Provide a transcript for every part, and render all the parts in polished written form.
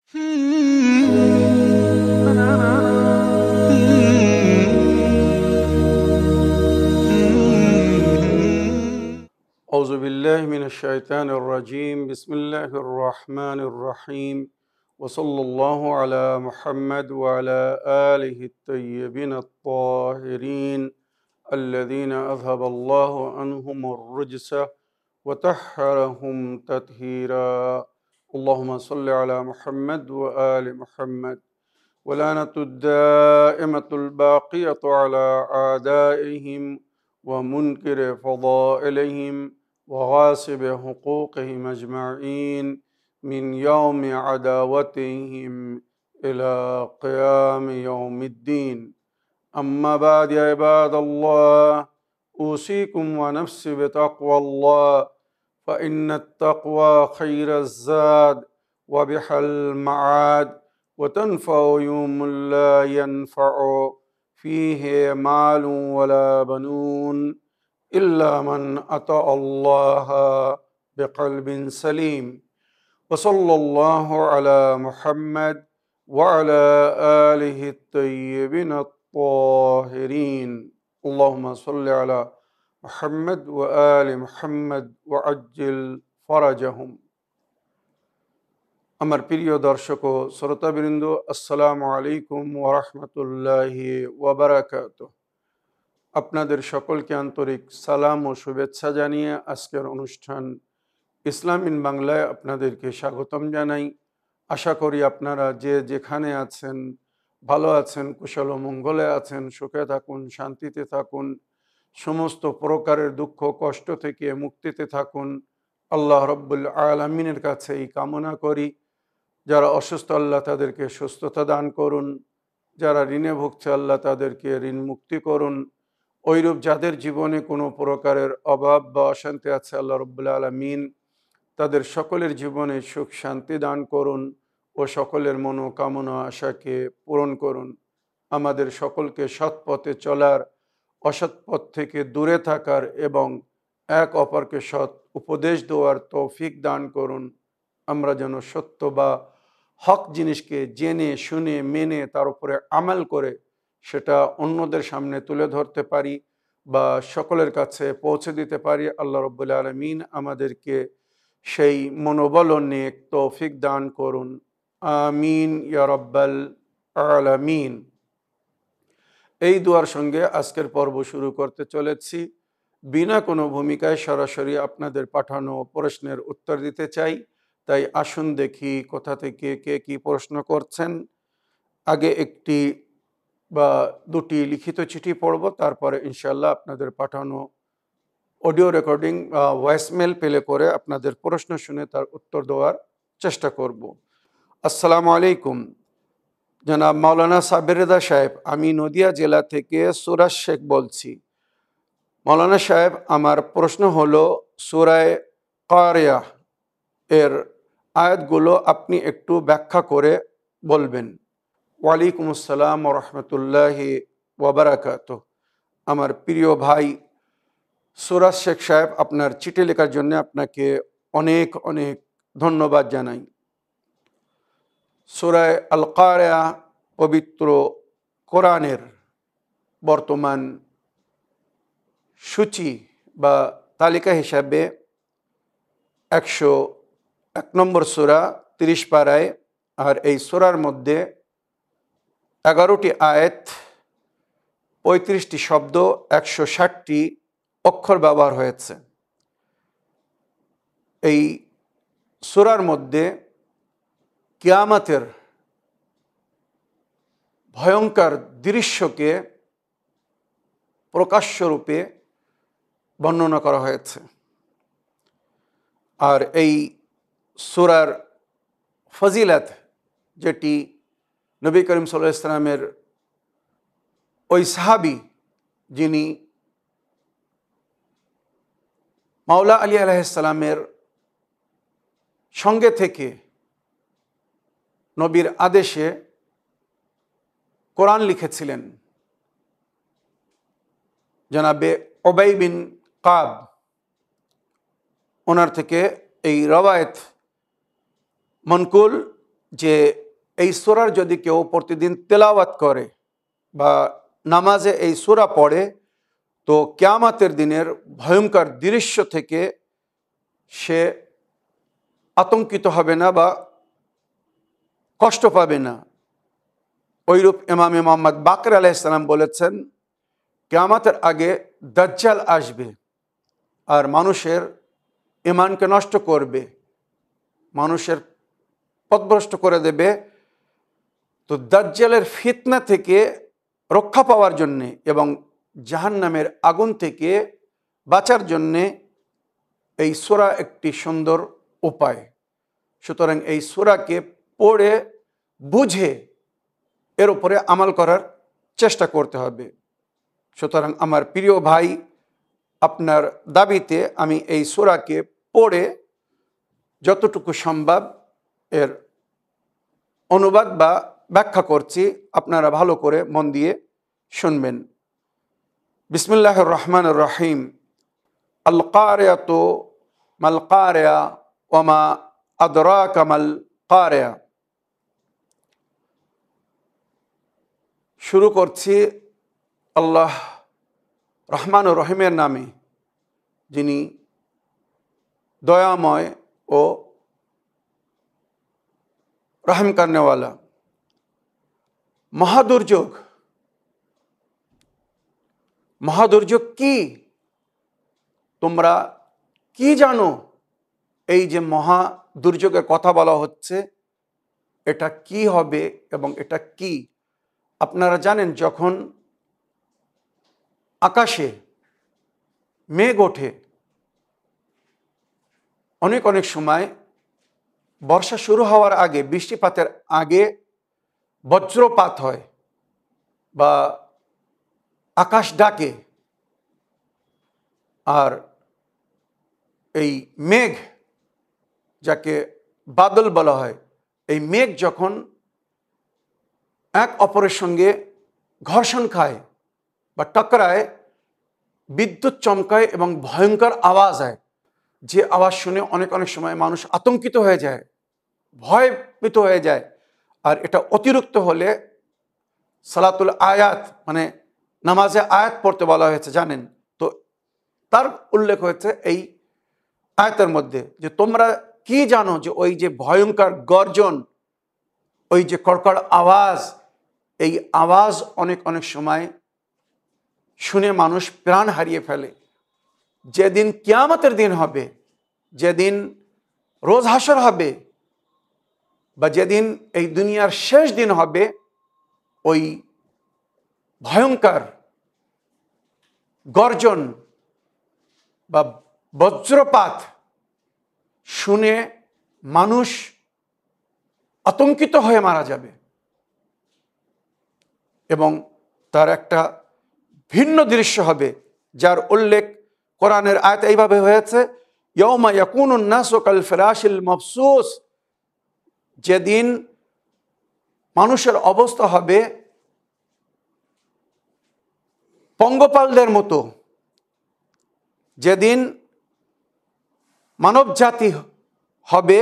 أعوذ بالله من الشيطان الرجيم بسم الله الرحمن الرحيم وصلى الله على محمد وعلى آله الطيبين الطاهرين الذين أذهب الله عنهم الرجس وطهرهم تطهيرا اللهم صل على محمد وآل محمد ولعنة الدائمة الباقية على أعدائهم ومنكر فضائلهم وغاصب حقوقهم أجمعين من يوم عداوتهم إلى قيام يوم الدين أما بعد يا عباد الله أوصيكم ونفسي بتقوى الله فإن التقوى خير الزاد وبح المعاد وتنفع يوم لا ينفع فيه مال ولا بنون إلا من أتى الله بقلب سليم وصلى الله على محمد وعلى آله الطيبين الطاهرين اللهم صل على محمد وآل محمد وعجل فرجهم আমার প্রিয় দর্শক ও শ্রোতাবৃন্দ আসসালামু আলাইকুম ওয়া রাহমাতুল্লাহি ওয়া বারাকাতুহু আপনাদের সকলকে আন্তরিক সালাম ও শুভেচ্ছা জানিয়ে আজকের অনুষ্ঠান ইসলাম ইন বাংলায় আপনাদেরকে স্বাগতম জানাই। আশা করি আপনারা যে যেখানে আছেন ভালো আছেন, কুশল ও মঙ্গলে আছেন, সুখে থাকুন, শান্তিতে থাকুন, সমস্ত প্রকারের দুঃখ কষ্ট থেকে মুক্তিতে থাকুন। আল্লাহ রব্বুল আলামিনের কাছে এই কামনা করি। যারা অসুস্থ আল্লাহ তাদেরকে সুস্থতা দান করুন, যারা ঋণে ভুগছে আল্লাহ তাদেরকে ঋণ মুক্তি করুন। ওইরূপ যাদের জীবনে কোনো প্রকারের অভাব বা অশান্তি আছে আল্লাহ রব্বুল আলামিন তাদের সকলের জীবনে সুখ শান্তি দান করুন ও সকলের মনোকামনা আশাকে পূরণ করুন। আমাদের সকলকে সৎ পথে চলার, অসৎ পথ থেকে দূরে থাকার এবং এক অপরকে সৎ উপদেশ দেওয়ার তৌফিক দান করুন। আমরা যেন সত্য বা হক জিনিসকে জেনে শুনে মেনে তার উপরে আমল করে সেটা অন্যদের সামনে তুলে ধরতে পারি বা সকলের কাছে পৌঁছে দিতে পারি। আল্লাহ রব্বুল আলামিন আমাদেরকে সেই মনোবল ও নেক তৌফিক দান করুন। আমিন ইয়া রাব্বাল আলামিন। এই দুয়ার সঙ্গে আজকের পর্ব শুরু করতে চলেছি। বিনা কোনো ভূমিকায় সরাসরি আপনাদের পাঠানো প্রশ্নের উত্তর দিতে চাই। তাই আসুন দেখি কোথা থেকে কে কি প্রশ্ন করছেন। আগে একটি বা দুটি লিখিত চিঠি পড়ব, তারপরে ইনশাল্লাহ আপনাদের পাঠানো অডিও রেকর্ডিং ভয়েসমেল প্লে করে আপনাদের প্রশ্ন শুনে তার উত্তর দেওয়ার চেষ্টা করব। আসসালামু আলাইকুম জনাব মাওলানা সাব্বির রেজা সাহেব, আমি নদিয়া জেলা থেকে সুরাজ শেখ বলছি। মাওলানা সাহেব, আমার প্রশ্ন হলো সূরায়ে কারিয়া এর আয়াতগুলো আপনি একটু ব্যাখ্যা করে বলবেন। ওয়ালাইকুম আসসালাম ওয়া রাহমাতুল্লাহি ওয়া বারাকাতুহু। আমার প্রিয় ভাই সুরাজ শেখ সাহেব, আপনার চিঠি লেখার জন্য আপনাকে অনেক অনেক ধন্যবাদ জানাই। সূরা আল কারিয়া পবিত্র কোরআনের বর্তমান সূচি বা তালিকা হিসাবে 101 নম্বর সূরা 30 পারায়, আর এই সূরার মধ্যে 11টি আয়াত, 35টি শব্দ, 160টি অক্ষর ব্যবহার হয়েছে। এই সূরার মধ্যে কিয়ামতের ভয়ঙ্কর দৃশ্যকে প্রকাশ্যরূপে বর্ণনা করা হয়েছে। আর এই সূরার ফজিলত, যেটি নবী করিম সাল্লাল্লাহু আলাইহি ওয়াসাল্লামের ওই সাহাবী যিনি মাওলা আলী আলাইহিস সালামের সঙ্গে থেকে নবীর আদেশে কোরআন লিখেছিলেন, জনাবে উবাই বিন কাব, ওনার থেকে এই রওয়ায়েত মনকুল যে এই সূরার যদি কেউ প্রতিদিন তেলাওয়াত করে বা নামাজে এই সূরা পড়ে, তো কিয়ামতের দিনের ভয়ঙ্কর দৃশ্য থেকে সে আতঙ্কিত হবে না বা কষ্ট পাবে না। ওইরূপ ইমামে মুহাম্মদ বাকর আলাইহিস সালাম বলেছেন, কিয়ামতের আগে দাজ্জাল আসবে আর মানুষের ঈমানকে নষ্ট করবে, মানুষের পথভ্রষ্ট করে দেবে। তো দাজ্জালের ফিতনা থেকে রক্ষা পাওয়ার জন্যে এবং জাহান্নামের আগুন থেকে বাঁচার জন্যে এই সূরা একটি সুন্দর উপায়। সুতরাং এই সূরাকে পড়ে বুঝে এর উপরে আমল করার চেষ্টা করতে হবে। সুতরাং আমার প্রিয় ভাই, আপনার দাবিতে আমি এই সূরাকে পড়ে যতটুকু সম্ভব এর অনুবাদ বা ব্যাখ্যা করছি, আপনারা ভালো করে মন দিয়ে শুনবেন। বিসমিল্লাহির রহমানির রহিম। আল কারিয়াতু মাল কারিয়া ওয়া মা আদরাকা মাল কারিয়া। শুরু করছি আল্লাহ রহমান ও রহিমের নামে, যিনি দয়াময় ও রহম করনেওয়ালা। মহাদুর্যোগ, মহাদুর্যোগ কি? তোমরা কি জানো এই যে মহা দুর্যোগের কথা বলা হচ্ছে, এটা কি হবে এবং এটা কি? আপনারা জানেন, যখন আকাশে মেঘ ওঠে, অনেক অনেক সময় বর্ষা শুরু হওয়ার আগে, বৃষ্টিপাতের আগে বজ্রপাত হয় বা আকাশ ডাকে। আর এই মেঘ, যাকে বাদল বলা হয়, এই মেঘ যখন এক অপরের সঙ্গে ঘর্ষণ খায় বা টকরায়, বিদ্যুৎ চমকায় এবং ভয়ঙ্কর আওয়াজ হয়। যে আওয়াজ শুনে অনেক অনেক সময় মানুষ আতঙ্কিত হয়ে যায়, ভয়ভীত হয়ে যায়। আর এটা অতিরিক্ত হলে সালাতুল আয়াত, মানে নামাজে আয়াত পড়তে বলা হয়েছে, জানেন তো। তার উল্লেখ হয়েছে এই আয়াতের মধ্যে, যে তোমরা কি জানো যে ওই যে ভয়ঙ্কর গর্জন, ওই যে কড়কড় আওয়াজ, এই আওয়াজ অনেক অনেক সময় শুনে মানুষ প্রাণ হারিয়ে ফেলে। যেদিন কিয়ামতের দিন হবে, যেদিন রোজ হাসর হবে, বা যেদিন এই দুনিয়ার শেষ দিন হবে, ওই ভয়ঙ্কর গর্জন বা বজ্রপাত শুনে মানুষ আতঙ্কিত হয়ে মারা যাবে। এবং তার একটা ভিন্ন দৃশ্য হবে, যার উল্লেখ কোরআনের আয়াতে এইভাবে হয়েছে, ইয়াউমা ইয়াকুনুন নাসু কাল ফিরাশিল মাবসুস। যেদিন মানুষের অবস্থা হবে পঙ্গপালদের মতো, যেদিন মানব জাতি হবে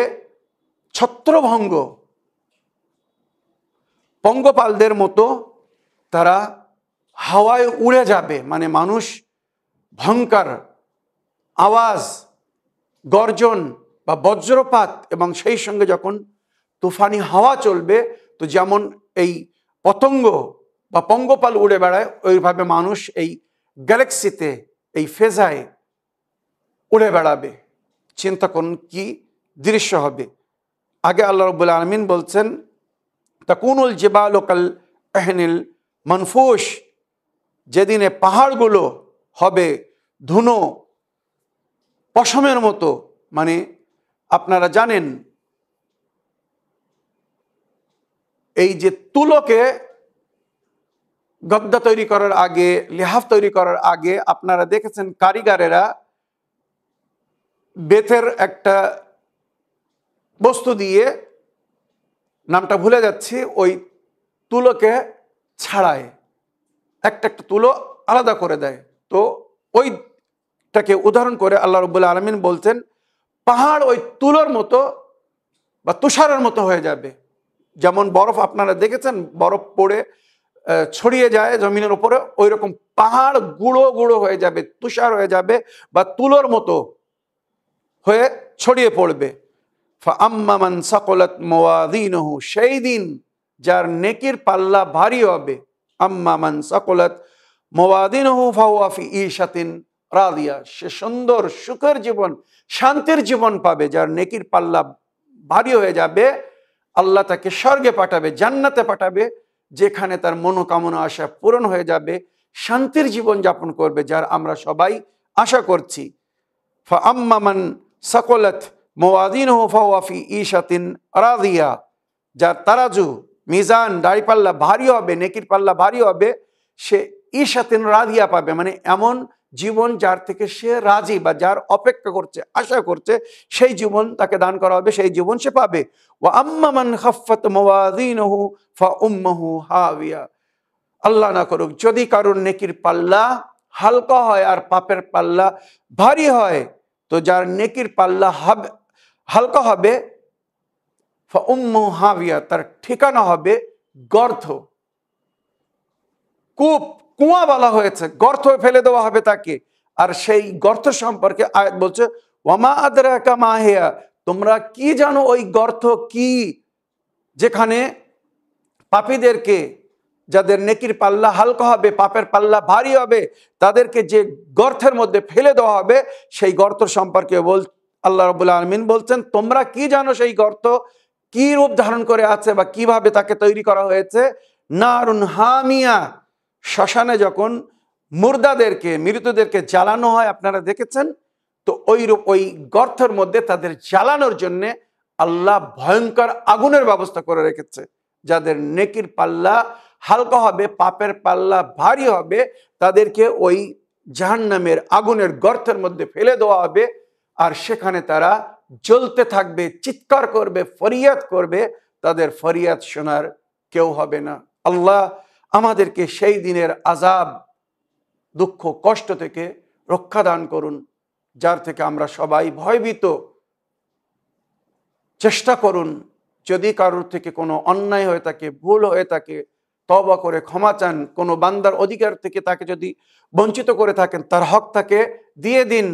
ছত্রভঙ্গ, পঙ্গপালদের মতো তারা হাওয়ায় উড়ে যাবে। মানে মানুষ ভয়ঙ্কর আওয়াজ, গর্জন বা বজ্রপাত, এবং সেই সঙ্গে যখন তুফানি হাওয়া চলবে, তো যেমন এই পতঙ্গ বা পঙ্গপাল উড়ে বেড়ায়, ওইভাবে মানুষ এই গ্যালাক্সিতে, এই ফেজায় উড়ে বেড়াবে। চিন্তা করুন কি দৃশ্য হবে। আগে আল্লাহ রাব্বুল আলামিন বলছেন, তাকুনুল জিবালু কাল আহনিল মানফুশ। যেদিনে পাহাড়গুলো হবে ধুনো পশমের মতো। মানে আপনারা জানেন, এই যে তুলোকে গদ্দা তৈরি করার আগে, লেহাফ তৈরি করার আগে, আপনারা দেখেছেন কারিগরেরা বেতের একটা বস্তু দিয়ে, নামটা ভুলে যাচ্ছি, ওই তুলোকে ছাড়ায়, একটা একটা তুলো আলাদা করে দেয়। তো ওইটাকে উদাহরণ করে আল্লাহ রাব্বুল আলামিন বলছেন, পাহাড় ওই তুলোর মতো বা তুষারের মতো হয়ে যাবে। যেমন বরফ আপনারা দেখেছেন, বরফ পড়ে ছড়িয়ে যায় জমিনের উপরে, ওই রকম পাহাড় গুঁড়ো গুঁড়ো হয়ে যাবে, তুষার হয়ে যাবে বা তুলোর মতো হয়ে ছড়িয়ে পড়বে। ফাআম্মা মান সাকুলাত মাওয়াযিনুহু, সেই দিন যার নেকির পাল্লা ভারী হবে। আম্মা মান সাকুলাত মাওয়াযিনুহু ফাহুয়া ফি ঈশাতিন রাদিয়া, সে সুন্দর সুখের জীবন, শান্তির জীবন পাবে। যার নেকির পাল্লা ভারী হয়ে যাবে, আল্লাহ তাকে স্বর্গে পাঠাবে, জান্নাতে পাঠাবে, যেখানে তার মনোকামনা আশা পূরণ হয়ে যাবে, শান্তির জীবন যাপন করবে, যার আমরা সবাই আশা করছি। ফাআম্মা মান সাকুলাত মাওয়াযিনুহু ফাহুয়া ফি ঈশাতিন রাদিয়া, যার তারাজু মিজান দাড়িপাল্লা ভারী হবে, নেকির পাল্লা ভারী হবে, সে ঈশাতিন রাদিয়া পাবে, মানে এমন জীবন যার থেকে সে রাজি বা যার অপেক্ষা করছে, আশা করছে, সেই জীবন তাকে দান করা হবে, সেই জীবন সে পাবে। ওয়া আম্মা মান খাফফাত মাওয়াযিনুহু ফাউম্মুহু হাবিয়া, আল্লাহ না করুক যদি কারোর নেকির পাল্লা হালকা হয় আর পাপের পাল্লা ভারী হয়, তো যার নেকির পাল্লা হালকা হবে, ফাউম্মুহু হাবিয়া, তার ঠিকানা হবে গর্ত, কূপ, কুয়া বলা হয়েছে, গর্ত ফেলে দেওয়া হবে তাকে। আর সেই গর্ত সম্পর্কে আয়াত বলছে ওয়ামা আদরাকা মা হিয়া, তোমরা কি জানো ওই গর্ত কি, যেখানে পাপীদেরকে, যাদের নেকির পাল্লা হালকা হবে পাপের পাল্লা ভারী হবে, তাদেরকে যে গর্তের মধ্যে ফেলে দেওয়া হবে, সেই গর্ত সম্পর্কে আল্লাহ রাব্বুল আলামিন বলছেন তোমরা কি জানো সেই গর্ত কি রূপ ধারণ করে আছে বা কিভাবে তাকে তৈরি করা হয়েছে। নারুন হামিয়া, শ্মশানে যখন মুর্দাদেরকে, মৃতদেরকে জ্বালানো হয় আপনারা দেখেছেন, তো ওই গর্তের মধ্যে তাদের জ্বালানোর জন্য আল্লাহ ভয়ঙ্কর আগুনের ব্যবস্থা করে রেখেছে। যাদের নেকির পাল্লা হালকা হবে পাপের পাল্লা ভারী হবে, তাদেরকে ওই জাহান্নামের আগুনের গর্তের মধ্যে ফেলে দেওয়া হবে, আর সেখানে তারা জ্বলতে থাকবে, চিৎকার করবে, ফরিয়াদ করবে, তাদের ফরিয়াদ শোনার কেউ হবে না। আল্লাহ আমাদেরকে সেই দিনের আযাব, দুঃখ, কষ্ট থেকে রক্ষা দান করুন, যার থেকে আমরা সবাই ভয়ভীত। চেষ্টা করুন যদি কারোর থেকে কোনো অন্যায় হয়ে থাকে, ভুল হয়ে থাকে, তওবা করে ক্ষমা চান। কোনো বান্দার অধিকার থেকে তাকে যদি বঞ্চিত করে থাকেন, তার হক তাকে দিয়ে দিন।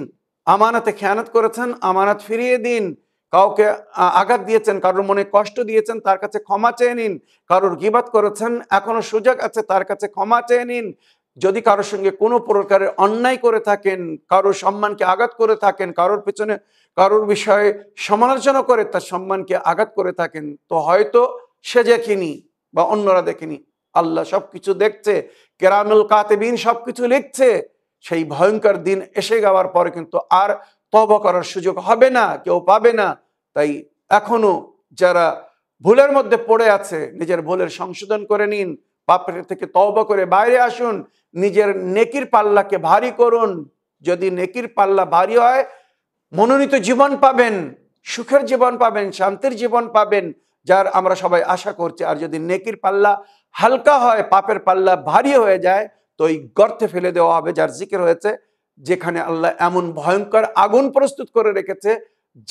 আমানতে খেয়ানত করেছেন, আমানত ফিরিয়ে দিন। কাউকে আঘাত দিয়েছেন, কারোর মনে কষ্ট দিয়েছেন, তার কাছে ক্ষমা চেয়ে নিন। কারোর গীবাত করেছেন, এখনো সুযোগ আছে, তার কাছে ক্ষমা চেয়ে নিন। যদি কারোর সঙ্গে কোনো প্রকারের অন্যায় করে থাকেন, কারোর সম্মানকে আঘাত করে থাকেন, কারোর পেছনে কারোর বিষয়ে সমালোচনা করে তার সম্মানকে আঘাত করে থাকেন, তো হয়তো সে দেখেনি বা অন্যরা দেখেনি, আল্লাহ সবকিছু দেখছে, কেরামুল কাতিবিন সবকিছু লিখছে। সেই ভয়ঙ্কর দিন এসে যাওয়ার পরে কিন্তু আর তওবা করার সুযোগ হবে না, কেউ পাবে না। তাই এখনো যারা ভুলের মধ্যে পড়ে আছে, নিজের ভুলের সংশোধন করে নিন, পাপের থেকে তওবা করে বাইরে আসুন, নিজের নেকির পাল্লাকে ভারী করুন। যদি নেকির পাল্লা ভারী হয়, মনোনীত জীবন পাবেন, সুখের জীবন পাবেন, শান্তির জীবন পাবেন, যার আমরা সবাই আশা করছি। আর যদি নেকির পাল্লা হালকা হয়, পাপের পাল্লা ভারী হয়ে যায়, তো ওই গর্তে ফেলে দেওয়া হবে, যার জিকির হয়েছে, যেখানে আল্লাহ এমন ভয়ঙ্কর আগুন প্রস্তুত করে রেখেছে,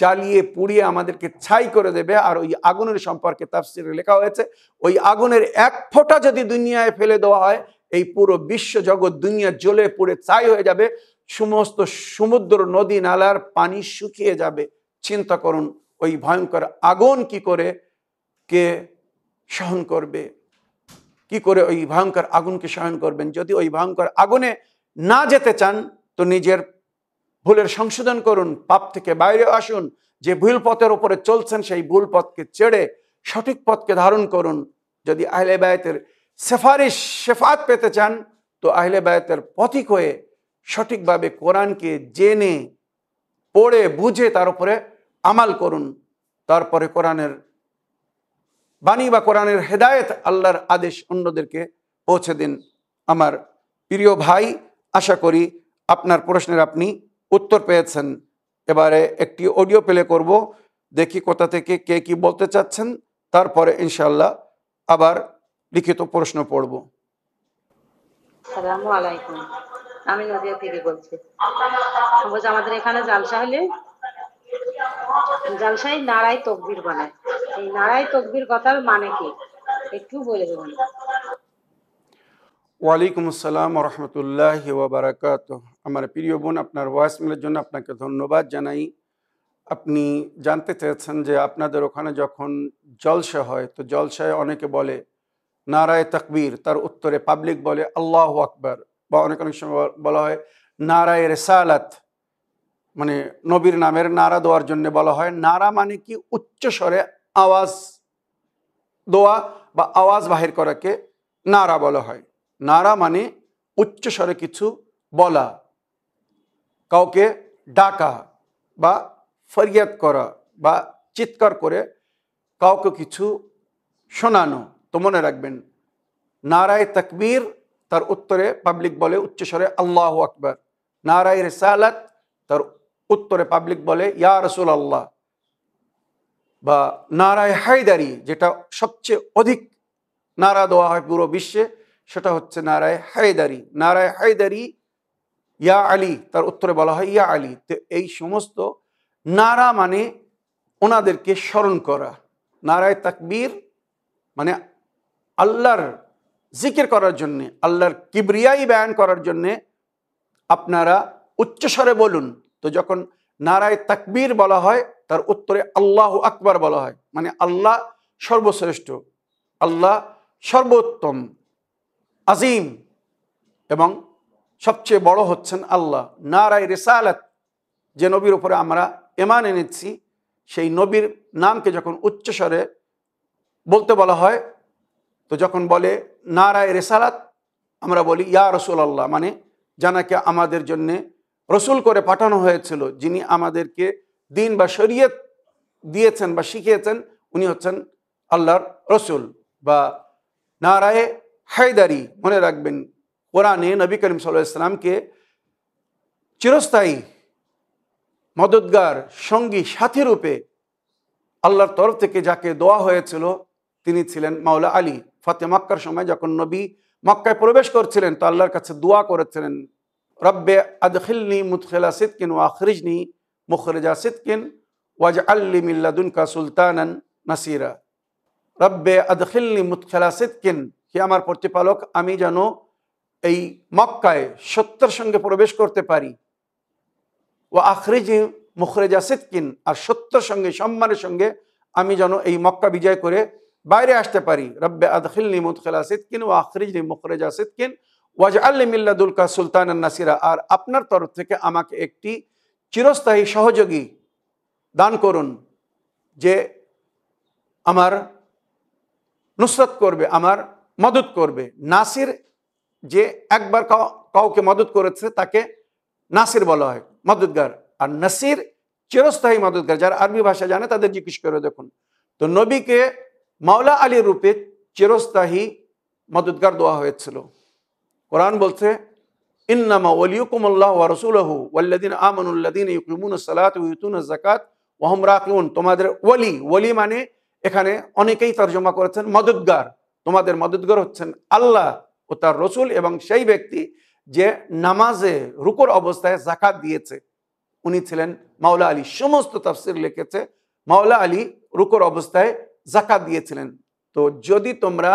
জ্বালিয়ে পুড়িয়ে আমাদেরকে ছাই করে দেবে। আর ওই আগুনের সম্পর্কে তাফসীরে লেখা হয়েছে, ওই আগুনের এক ফোঁটা যদি দুনিয়ায় ফেলে দেওয়া হয়, এই পুরো বিশ্ব জগৎ দুনিয়া জ্বলে পুড়ে ছাই হয়ে যাবে, সমস্ত সমুদ্র নদী নালার পানি শুকিয়ে যাবে। চিন্তা করুন ওই ভয়ঙ্কর আগুন কি করে কে সহন করবে, কি করে ওই ভয়ঙ্কর আগুনকে সহন করবেন। যদি ওই ভয়ঙ্কর আগুনে না যেতে চান, তো নিজের ভুলের সংশোধন করুন, পাপ থেকে বাইরে আসুন। যে ভুল পথের উপরে চলছেন, সেই ভুল পথকে ছেড়ে সঠিক পথকে ধারণ করুন। যদি আহলে বায়তের সেফারিশ শেফাত পেতে চান, তো আহলে বায়তের পথিক হয়ে সঠিকভাবে কোরআনকে জেনে পড়ে বুঝে তার উপরে আমাল করুন। তারপরে কোরআনের বাণী বা কোরআনের হেদায়েত, আল্লাহর আদেশ অন্যদেরকে পৌঁছে দিন। আমার প্রিয় ভাই, আশা করি আপনার প্রশ্নের আপনি উত্তর পেয়েছেন। এবারে একটি অডিও প্লে করব, দেখি কোথা থেকে কে কি বলতে চাচ্ছেন, তারপরে ইনশাআল্লাহ আবার লিখিত প্রশ্ন পড়ব। আসসালামু আলাইকুম, আমি নদিয়া থেকে বলছি। আমাদের এখানে জালসাই নারায় তকবির বানায়, এই নারায় তকবীর কথার মানে কি একটু বলে দেবেন? ওয়ালাইকুম আসসালাম রহমতুল্লাহ ওবরাকাত। আমার প্রিয় বোন, আপনার ভয়েস মেলের জন্য আপনাকে ধন্যবাদ জানাই। আপনি জানতে চেয়েছেন যে আপনাদের ওখানে যখন জলসা হয়, তো জলসায় অনেকে বলে নারায়ে তাকবীর, তার উত্তরে পাবলিক বলে আল্লাহু আকবার, বা অনেক অনেক সময় বলা হয় নারায়ে রেসালাত, মানে নবীর নামের নারা দেওয়ার জন্য বলা হয়। নারা মানে কি? উচ্চ স্বরে আওয়াজ দোয়া বা আওয়াজ বাহির করাকে নারা বলা হয়। নারা মানে উচ্চ স্বরে কিছু বলা, কাউকে ডাকা বা ফরিয়াদ করা বা চিৎকার করে কাউকে কিছু শোনানো। তো মনে রাখবেন, নারায়ে তাকবীর তার উত্তরে পাবলিক বলে উচ্চস্বরে আল্লাহু আকবার। নারায়ে রিসালাত তার উত্তরে পাবলিক বলে ইয়া রাসূলুল্লাহ। বা নারায়ে হায়দারি, যেটা সবচেয়ে অধিক নারা দেওয়া হয় পুরো বিশ্বে, সেটা হচ্ছে নারায়ে হায়দারি। নারায়ে হায়দারি, ইয়া আলী, তার উত্তরে বলা হয় ইয়া আলী। তো এই সমস্ত নারা মানে ওনাদেরকে স্মরণ করা। নারায়ে তাকবীর মানে আল্লাহর জিকির করার জন্যে, আল্লাহর কিবরিয়াই বয়ান করার জন্যে আপনারা উচ্চস্বরে বলুন। তো যখন নারায়ে তাকবীর বলা হয়, তার উত্তরে আল্লাহু আকবার বলা হয়, মানে আল্লাহ সর্বশ্রেষ্ঠ, আল্লাহ সর্বোত্তম, আজিম এবং সবচেয়ে বড় হচ্ছেন আল্লাহ। নারায়ে রিসালাত, যে নবীর উপরে আমরা ঈমান এনেছি, সেই নবীর নামকে যখন উচ্চস্বরে বলতে বলা হয়, তো যখন বলে নারায়ে রিসালাত, আমরা বলি ইয়া রাসূলুল্লাহ, মানে জানাকে আমাদের জন্যে রসুল করে পাঠানো হয়েছিল, যিনি আমাদেরকে দিন বা শরীয়ত দিয়েছেন বা শিখিয়েছেন, উনি হচ্ছেন আল্লাহর রসুল। বা নারায়ে হায়দারি, মনে রাখবেন কোরআনে নবী করিম সাল্লাল্লাহু আলাইহি ওয়াসাল্লামকে চিরস্থায়ী মদদগার, সঙ্গী, সাথী রূপে আল্লাহর তরফ থেকে যাকে দেওয়া হয়েছিল, তিনি ছিলেন মাওলা আলী। ফাতে মক্কার সময় যখন নবী মক্কায় প্রবেশ করছিলেন, তো আল্লাহর কাছে দোয়া করেছিলেন, রব্বে আদখিলনি মুদখিলা সিদকিন ওয়া আখরিজনি মুখরিজা সিদকিন ওয়াজআলনি মিন লাদুনকা সুলতানান নাসিরা। রব্বে আদখিলনি মুদখিলা সিদকিন, হে আমার প্রতিপালক, আমি যেন এই মক্কায় সত্যের সঙ্গে প্রবেশ করতে পারি, ওয়া আখরিজি মুখরিজা সিদকিন, আর সত্যের সঙ্গে, সম্মানের সঙ্গে আমি যেন এই মক্কা বিজয় করে বাইরে আসতে পারি। রব্বে আদখিলনি মুদখিলা সিদকিন ওয়া আখরিজনি মুখরিজা সিদকিন ওয়াজআলনি মিন লাদুনকা সুলতানান নাসিরা, আর আপনার তরফ থেকে আমাকে একটি চিরস্থায়ী সহযোগী দান করুন, যে আমার নুসরত করবে, আমার মদত করবে। নাসির, যে একবার কাউকে মদত করেছে তাকে নাসির বলা হয়, মদতগার। আর নাসির চিরস্থায়ী মদতগার। যারা আরবি ভাষা জানে তাদের জিজ্ঞেস করে দেখুন। তো নবীকে মাওলা আলীর রূপে চিরস্থায়ী মদতগার দেওয়া হয়েছিল। কোরআন বলছে ইন্নামা ওয়ালিয়ুকুমুল্লাহু ওয়া রাসূলুহু ওয়াল্লাযিনা আমানুল্লাযিনা ইউকিমুনাস সালাতা ওয়া ইউতুনাজ যাকাত ওয়া হুম রাকিউন। তোমাদের ওয়ালি, ওয়ালি মানে এখানে অনেকেই তরজমা করেছেন মদতগার। তোমাদের মদতগার হচ্ছেন আল্লাহ ও তার রসুল, এবং সেই ব্যক্তি যে নামাজে রুকুর অবস্থায় যাকাত দিয়েছে, উনি ছিলেন মাওলা আলী। সমস্ত তাফসীর লিখেছে মাওলা আলী রুকুর অবস্থায় যাকাত দিয়েছিলেন। তো যদি তোমরা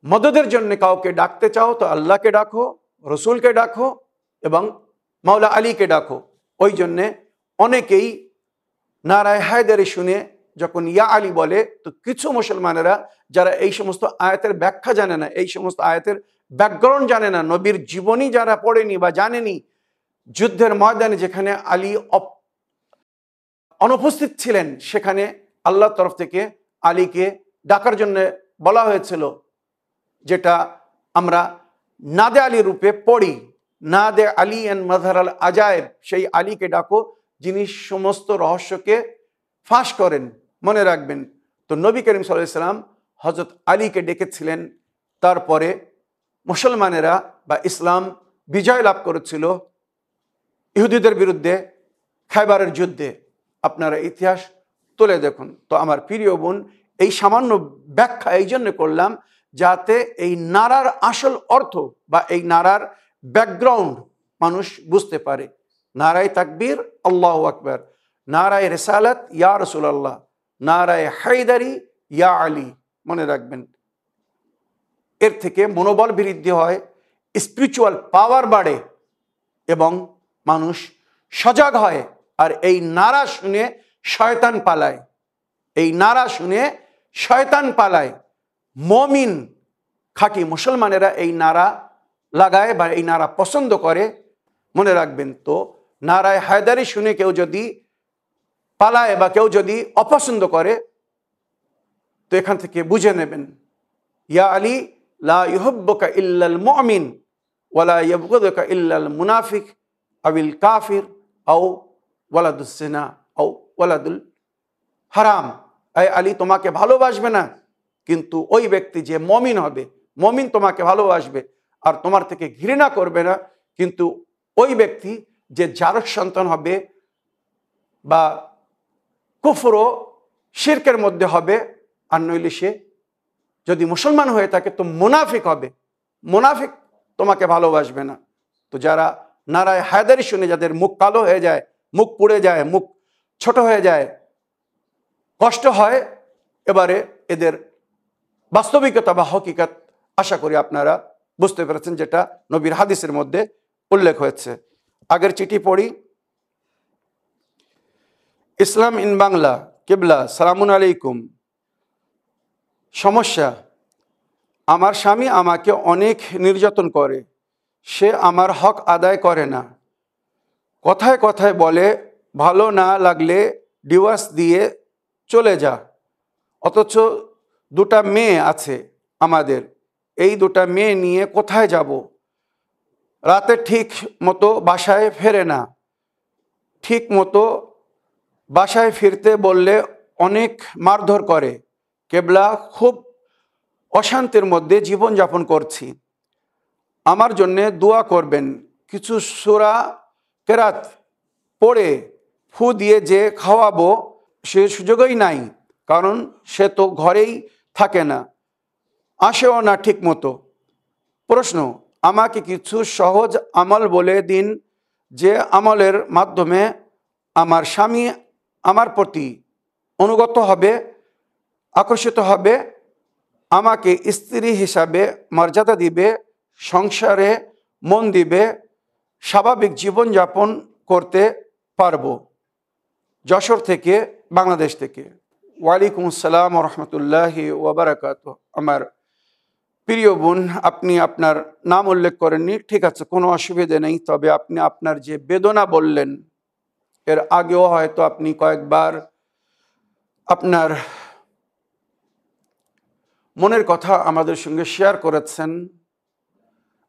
মদদের জন্য কাউকে ডাকতে চাও, তো আল্লাহকে ডাকো, রসুলকে ডাকো এবং মাওলা আলীকে ডাকো। ওই জন্যে অনেকেই নারায়ে হায়দারি শুনে যখন ইয়া আলী বলে, তো কিছু মুসলমানেরা যারা এই সমস্ত আয়াতের ব্যাখ্যা জানে না, এই সমস্ত আয়াতের ব্যাকগ্রাউন্ড জানে না, নবীর জীবনী যারা পড়েনি বা জানেনি, যুদ্ধের ময়দানে যেখানে আলী অনুপস্থিত ছিলেন, সেখানে আল্লাহর তরফ থেকে আলীকে ডাকার জন্য বলা হয়েছিল, যেটা আমরা নাদে আলী রূপে পড়ি, নাদে আলী এন্ড মাযহার আল আজায়েব। সেই আলীকে ডাকো যিনি সমস্ত রহস্যকে ফাঁস করেন। মনে রাখবেন, তো নবী করিম সাল্লাল্লাহু আলাইহি ওয়াসাল্লাম হযরত আলীকে ডেকেছিলেন। তারপরে মুসলমানেরা বা ইসলাম বিজয় লাভ করেছিল ইহুদিদের বিরুদ্ধে খায়বারের যুদ্ধে। আপনারা ইতিহাস তুলে দেখুন। তো আমার প্রিয় বোন, এই সামান্য ব্যাখ্যা এই জন্য করলাম, যাতে এই নারার আসল অর্থ বা এই নারার ব্যাকগ্রাউন্ড মানুষ বুঝতে পারে। নারায়ে তাকবীর আল্লাহু আকবার, নারায়ে রিসালাত ইয়া রাসূলুল্লাহ, নারায়ে হায়দারি ইয়া আলী, মনে রাখবেন। এর থেকে মনোবল বৃদ্ধি হয়, স্পিরিচুয়াল পাওয়ার বাড়ে এবং মানুষ সজাগ হয়। আর এই নারা শুনে শয়তান পালায়, এই নারা শুনে শয়তান পালায়। মুমিন খাঁটি মুসলমানেরা এই নারা লাগায় বা এই নারা পছন্দ করে, মনে রাখবেন। তো নারায়ে হায়দারি শুনে কেউ যদি পালায় বা কেউ যদি অপছন্দ করে, তো এখান থেকে বুঝে নেবেন, ইয়া আলী লা ইউহিব্বুকা ইল্লাল মুমিন ওয়ালা ইয়াবগুদুকা ইল্লাল মুনাফিক আবিল কাফির আও ওয়ালাদুস জিনা আও ওয়ালাদুল হারাম। এই আলী তোমাকে ভালোবাসবে না, কিন্তু ওই ব্যক্তি যে মমিন হবে, মমিন তোমাকে ভালোবাসবে আর তোমার থেকে ঘৃণা করবে না, কিন্তু ওই ব্যক্তি যে জারজ সন্তান হবে বা কুফর ও শিরকের মধ্যে হবে, আর নইলে সে যদি মুসলমান হয়ে থাকে তো মুনাফিক হবে, মুনাফিক তোমাকে ভালোবাসবে না। তো যারা নারায়ে হায়দারি শুনে যাদের মুখ কালো হয়ে যায়, মুখ পুড়ে যায়, মুখ ছোট হয়ে যায়, কষ্ট হয়, এবারে এদের বাস্তবিকতা বা হকিকত আশা করি আপনারা বুঝতে পেরেছেন, যেটা নবীর হাদিসের মধ্যে উল্লেখ হয়েছে। আগের চিঠি পড়ি। ইসলাম ইন বাংলা, কিবলা, সালামুন আলাইকুম। সমস্যা, আমার স্বামী আমাকে অনেক নির্যাতন করে, সে আমার হক আদায় করে না, কথায় কথায় বলে ভালো না লাগলে ডিভোর্স দিয়ে চলে যা, অথচ দুটা মেয়ে আছে আমাদের, এই দুটা মেয়ে নিয়ে কোথায় যাব, রাতে ঠিক মতো বাসায় ফেরে না, ঠিক মতো বাসায় ফিরতে বললে অনেক মারধর করে, কেবলা খুব অশান্তির মধ্যে জীবনযাপন করছি, আমার জন্যে দোয়া করবেন। কিছু সূরা কেরাত পড়ে ফু দিয়ে যে খাওয়াবো সে সুযোগই নাই, কারণ সে তো ঘরেই থাকে না, আসেও না ঠিক মতো। প্রশ্ন, আমাকে কিছু সহজ আমল বলে দিন যে আমলের মাধ্যমে আমার স্বামী আমার প্রতি অনুগত হবে, আকর্ষিত হবে, আমাকে স্ত্রী হিসাবে মর্যাদা দিবে, সংসারে মন দিবে, স্বাভাবিক জীবনযাপন করতে পারবো। যশোর থেকে, বাংলাদেশ থেকে। ওয়ালাইকুম আসসালাম রহমতুল্লাহি ওয়াবারাকাতুহু। আমার প্রিয় বোন, আপনি আপনার নাম উল্লেখ করেননি, ঠিক আছে, কোনো অসুবিধে নেই। তবে আপনি আপনার যে বেদনা বললেন, এর আগেও হয়তো আপনি কয়েকবার আপনার মনের কথা আমাদের সঙ্গে শেয়ার করেছেন,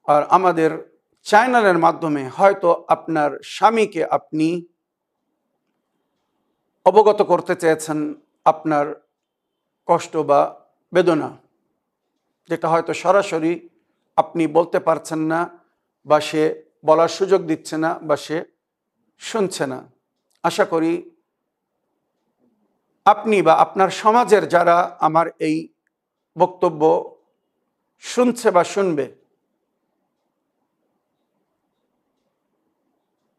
আর আমাদের চ্যানেলের মাধ্যমে হয়তো আপনার স্বামীকে আপনি অবগত করতে চেয়েছেন আপনার কষ্ট বা বেদনা, যেটা হয়তো সরাসরি আপনি বলতে পারছেন না, বা সে বলার সুযোগ দিচ্ছে না, বা সে শুনছে না। আশা করি আপনি বা আপনার সমাজের যারা আমার এই বক্তব্য শুনছে বা শুনবে,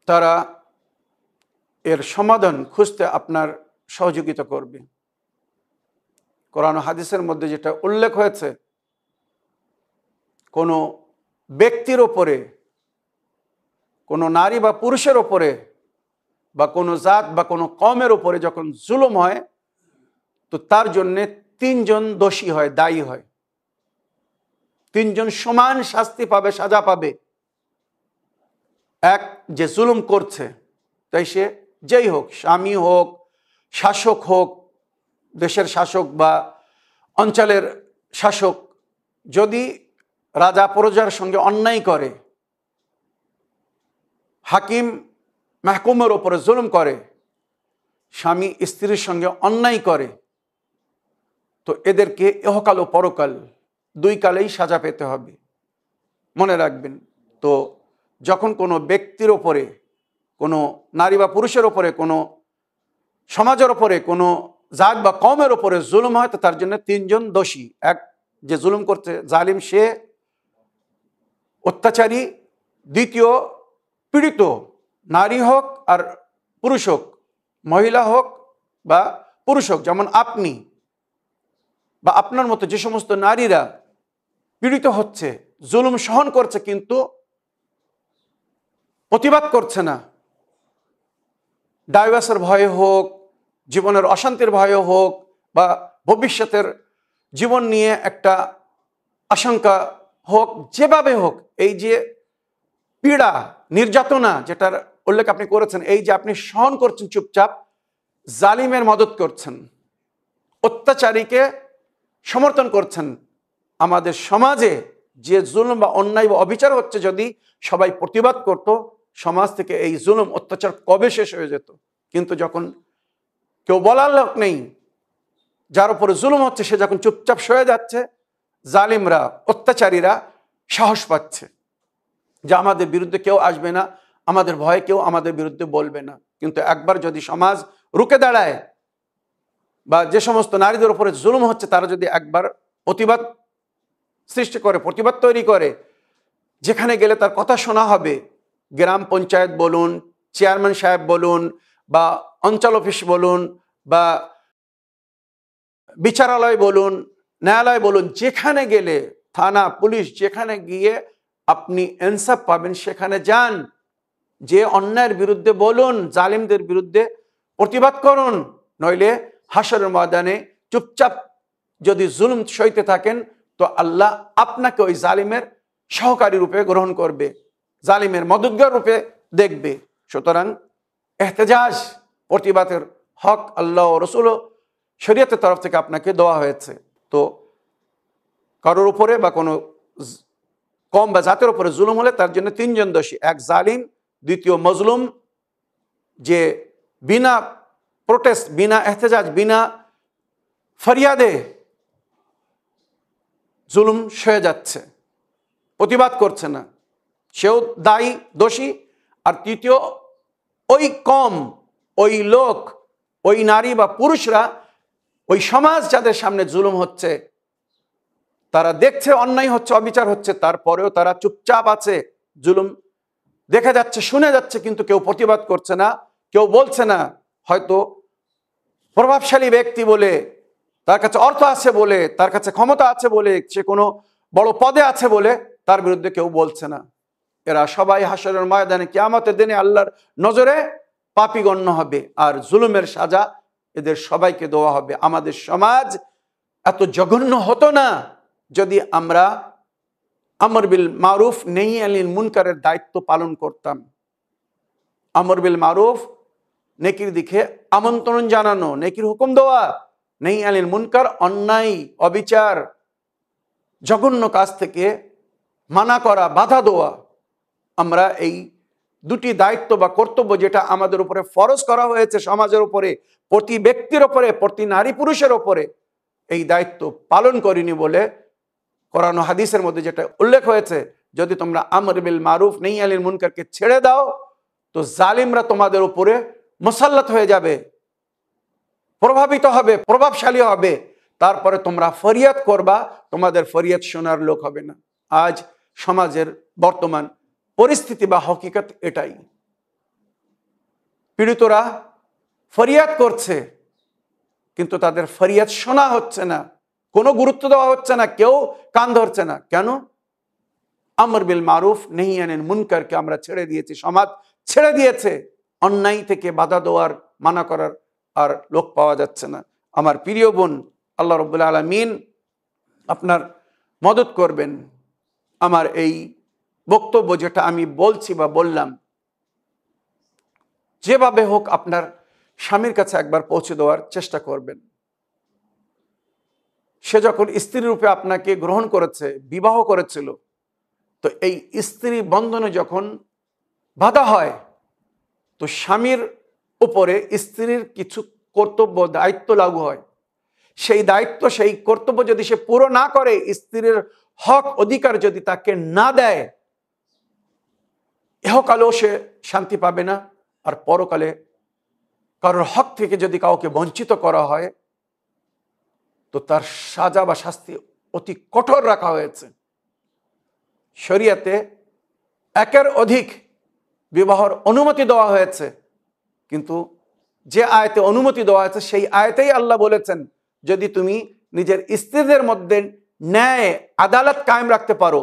তারা এর সমাধান খুঁজতে আপনার সহযোগিতা করবে। কোরআন ও হাদিসের মধ্যে যেটা উল্লেখ হয়েছে, কোনো ব্যক্তির ওপরে, কোনো নারী বা পুরুষের ওপরে, বা কোনো জাত বা কোনো কওমের ওপরে যখন জুলুম হয়, তো তার জন্যে তিনজন দোষী হয়, দায়ী হয়। তিনজন সমান শাস্তি পাবে, সাজা পাবে। এক, যে জুলুম করছে, তাই সে যেই হোক, স্বামী হোক, শাসক হোক, দেশের শাসক বা অঞ্চলের শাসক, যদি রাজা প্রজার সঙ্গে অন্যায় করে, হাকিম মাহকুমের ওপরে জুলুম করে, স্বামী স্ত্রীর সঙ্গে অন্যায় করে, তো এদেরকে ইহকাল ও পরকাল দুই কালেই সাজা পেতে হবে, মনে রাখবেন। তো যখন কোনো ব্যক্তির ওপরে, কোনো নারী বা পুরুষের ওপরে, কোনো সমাজের ওপরে, কোনো জাত বা কওমের ওপরে জুলুম হয়, তো তার জন্য তিনজন দোষী। এক, যে জুলুম করছে, জালিম, সে অত্যাচারী। দ্বিতীয়, পীড়িত, নারী হোক আর পুরুষ হোক, মহিলা হোক বা পুরুষ হোক, যেমন আপনি বা আপনার মতো যে সমস্ত নারীরা পীড়িত হচ্ছে, জুলুম সহন করছে, কিন্তু প্রতিবাদ করছে না, ডাইভার্সের ভয়ে হোক, জীবনের অশান্তির ভয়ে হোক, বা ভবিষ্যতের জীবন নিয়ে একটা আশঙ্কা হোক, যেভাবে হোক, এই যে পীড়া নির্যাতনা যেটার উল্লেখ আপনি করেছেন, এই যে আপনি সহন করছেন চুপচাপ, জালিমের মদত করছেন, অত্যাচারীকে সমর্থন করছেন। আমাদের সমাজে যে জুলুম বা অন্যায় বা অবিচার হচ্ছে, যদি সবাই প্রতিবাদ করত, সমাজ থেকে এই জুলুম অত্যাচার কবে শেষ হয়ে যেত। কিন্তু যখন কেউ বলার লোক নেই, যার উপরে জুলুম হচ্ছে, সে যখন চুপচাপ সয়ে যাচ্ছে, জালিমরা, অত্যাচারীরা সাহস পাচ্ছে যে আমাদের বিরুদ্ধে কেউ আসবে না, আমাদের ভয়ে কেউ আমাদের বিরুদ্ধে বলবে না। কিন্তু একবার যদি সমাজ রুখে দাঁড়ায়, বা যে সমস্ত নারীদের উপরে জুলুম হচ্ছে তারা যদি একবার প্রতিবাদ সৃষ্টি করে, প্রতিবাদ তৈরি করে, যেখানে গেলে তার কথা শোনা হবে, গ্রাম পঞ্চায়েত বলুন, চেয়ারম্যান সাহেব বলুন, বা অঞ্চল অফিস বলুন, বা বিচারালয় বলুন, ন্যায়ালয় বলুন, যেখানে গেলে, থানা, পুলিশ, যেখানে গিয়ে আপনি ইনসাফ পাবেন, সেখানে যান, যে অন্যায়ের বিরুদ্ধে বলুন, জালিমদের বিরুদ্ধে প্রতিবাদ করুন। নইলে হাসরের ময়দানে চুপচাপ যদি জুলুম সইতে থাকেন, তো আল্লাহ আপনাকে ওই জালিমের সহকারী রূপে গ্রহণ করবে, জালিমের মদতগার রূপে দেখবে। সুতরাং এহতেজাজ, প্রতিবাদের হক আল্লাহ ও রসুল শরীয়তের তরফ থেকে আপনাকে দেওয়া হয়েছে। তো কারোর উপরে বা কোনো কম বা জাতের উপরে জুলুম হলে তার জন্য তিনজন দোষী: এক জালিম, দ্বিতীয় মজলুম, যে বিনা প্রোটেস্ট, বিনা এহতেজাজ, বিনা ফরিয়াদে জুলুম সয়ে যাচ্ছে, প্রতিবাদ করছে না, সেও দায়ী, দোষী। আর তৃতীয়, ওই কম, ওই লোক, ওই নারী বা পুরুষরা, ওই সমাজ যাদের সামনে জুলুম হচ্ছে, তারা দেখছে অন্যায় হচ্ছে, অবিচার হচ্ছে, তারপরেও তারা চুপচাপ আছে, জুলুম দেখা যাচ্ছে, শুনে যাচ্ছে, কিন্তু কেউ প্রতিবাদ করছে না, কেউ বলছে না। হয়তো প্রভাবশালী ব্যক্তি বলে, তার কাছে অর্থ আছে বলে, তার কাছে ক্ষমতা আছে বলে, সে কোনো বড় পদে আছে বলে তার বিরুদ্ধে কেউ বলছে না। এরা সবাই হাসরের ময়দানে, কিয়ামতের দিনে আল্লাহর নজরে পাপী গণ্য হবে, আর জুলুমের সাজা এদের সবাইকে দেওয়া হবে। আমাদের সমাজ এত জঘন্য হতো না যদি আমরা আমর বিল মারুফ নেহি আনিল মুনকারের দায়িত্ব পালন করতাম। আমর বিল মারুফ, নেকির দিকে আমন্ত্রণ জানানো, নেকির হুকুম দেওয়া, নেহি আনিল মুনকার, অন্যায়, অবিচার, জঘন্য কাজ থেকে মানা করা, বাধা দেওয়া। আমরা এই দুটি দায়িত্ব বা কর্তব্য, যেটা আমাদের উপরে ফরজ করা হয়েছে, সমাজের উপরে, প্রতি ব্যক্তির উপরে, প্রতি নারী পুরুষের উপরে, এই দায়িত্ব পালন করিনি বলে কোরআন ও হাদিসের মধ্যে যেটা উল্লেখ হয়েছে, যদি তোমরা আমর বিল মারুফ নেহি আনিল মুনকারকে ছেড়ে দাও, তো জালিমরা তোমাদের উপরে মুসাল্লাত হয়ে যাবে, প্রভাবিত হবে, প্রভাবশালী হবে, তারপরে তোমরা ফরিয়াদ করবা, তোমাদের ফরিয়াদ শোনার লোক হবে না। আজ সমাজের বর্তমান পরিস্থিতি বা হকিকত এটাই। পীড়িতরা ফরিয়াদ করছে, কিন্তু তাদের ফরিয়াদ শোনা হচ্ছে না, কোনো গুরুত্ব দেওয়া হচ্ছে না, কেউ কান ধরছে না। কেন? আমর বিল মারুফ নেহি আনিল মুনকারকে আমরা ছেড়ে দিয়েছি, সমাজ ছেড়ে দিয়েছে, অন্যায় থেকে বাধা দেওয়ার, মানা করার আর লোক পাওয়া যাচ্ছে না। আমার প্রিয় বোন, আল্লাহ রাব্বুল আলামিন আপনার মদত করবেন। আমার এই বক্তব্য যেটা আমি বলছি বা বললাম, যেভাবে হোক আপনার স্বামীর কাছে একবার পৌঁছে দেওয়ার চেষ্টা করবেন। সে যখন স্ত্রী রূপে আপনাকে গ্রহণ করেছে, বিবাহ করেছিল, তো এই স্ত্রী বন্ধনে যখন বাধা হয়, তো স্বামীর উপরে স্ত্রীর কিছু কর্তব্য, দায়িত্ব লাগু হয়। সেই দায়িত্ব, সেই কর্তব্য যদি সে পুরো না করে, স্ত্রীর হক অধিকার যদি তাকে না দেয়, ইহকালেও সে শান্তি পাবে না, আর পরকালে কারোর হক থেকে যদি কাউকে বঞ্চিত করা হয়, তো তার সাজা বা শাস্তি অতি কঠোর রাখা হয়েছে। শরিয়াতে একের অধিক বিবাহর অনুমতি দেওয়া হয়েছে, কিন্তু যে আয়াতে অনুমতি দেওয়া আছে সেই আয়াতেই আল্লাহ বলেছেন, যদি তুমি নিজের স্ত্রীদের মধ্যে ন্যায় আদালত কায়েম রাখতে পারো,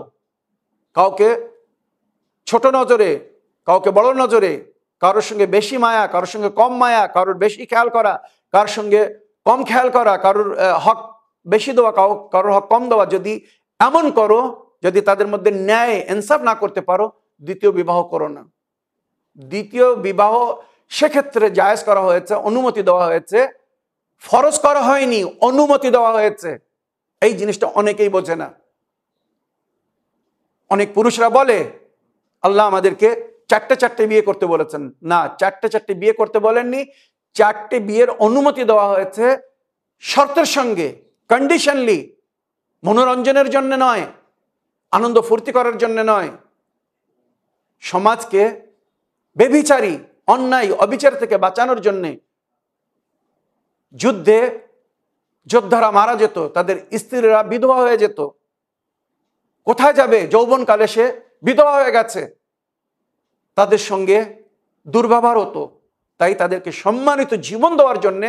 কাউকে ছোট নজরে, কাউকে বড় নজরে, কারোর সঙ্গে বেশি মায়া, কারোর সঙ্গে কম মায়া, কারোর বেশি খেয়াল করা, কারোর সঙ্গে কম খেয়াল করা, কারোর হক বেশি দেওয়া, কারোর হক কম দেওয়া, যদি এমন করো, যদি তাদের মধ্যে ন্যায় ইনসাফ না করতে পারো, দ্বিতীয় বিবাহ করো না। দ্বিতীয় বিবাহ সেক্ষেত্রে জায়েজ করা হয়েছে, অনুমতি দেওয়া হয়েছে, ফরজ করা হয়নি, অনুমতি দেওয়া হয়েছে। এই জিনিসটা অনেকেই বোঝে না। অনেক পুরুষরা বলে আল্লাহ আমাদেরকে চারটে বিয়ে করতে বলেছেন। না, চারটে বিয়ে করতে বলেননি, চারটে বিয়ের অনুমতি দেওয়া হয়েছে শর্তের সঙ্গে, কন্ডিশনলি, মনোরঞ্জনের জন্য নয়, আনন্দ ফুর্তি করার জন্য নয়, সমাজকে বেবিচারী, অন্যায়, অবিচার থেকে বাঁচানোর জন্যে। যুদ্ধে যোদ্ধারা মারা যেত, তাদের স্ত্রীরা বিধবা হয়ে যেত। কোথায় যাবে? যৌবনকালে সে বিধবা হয়ে গেছে, তাদের সঙ্গে দুর্ব্যবহার হতো। তাই তাদেরকে সম্মানিত জীবন দেওয়ার জন্য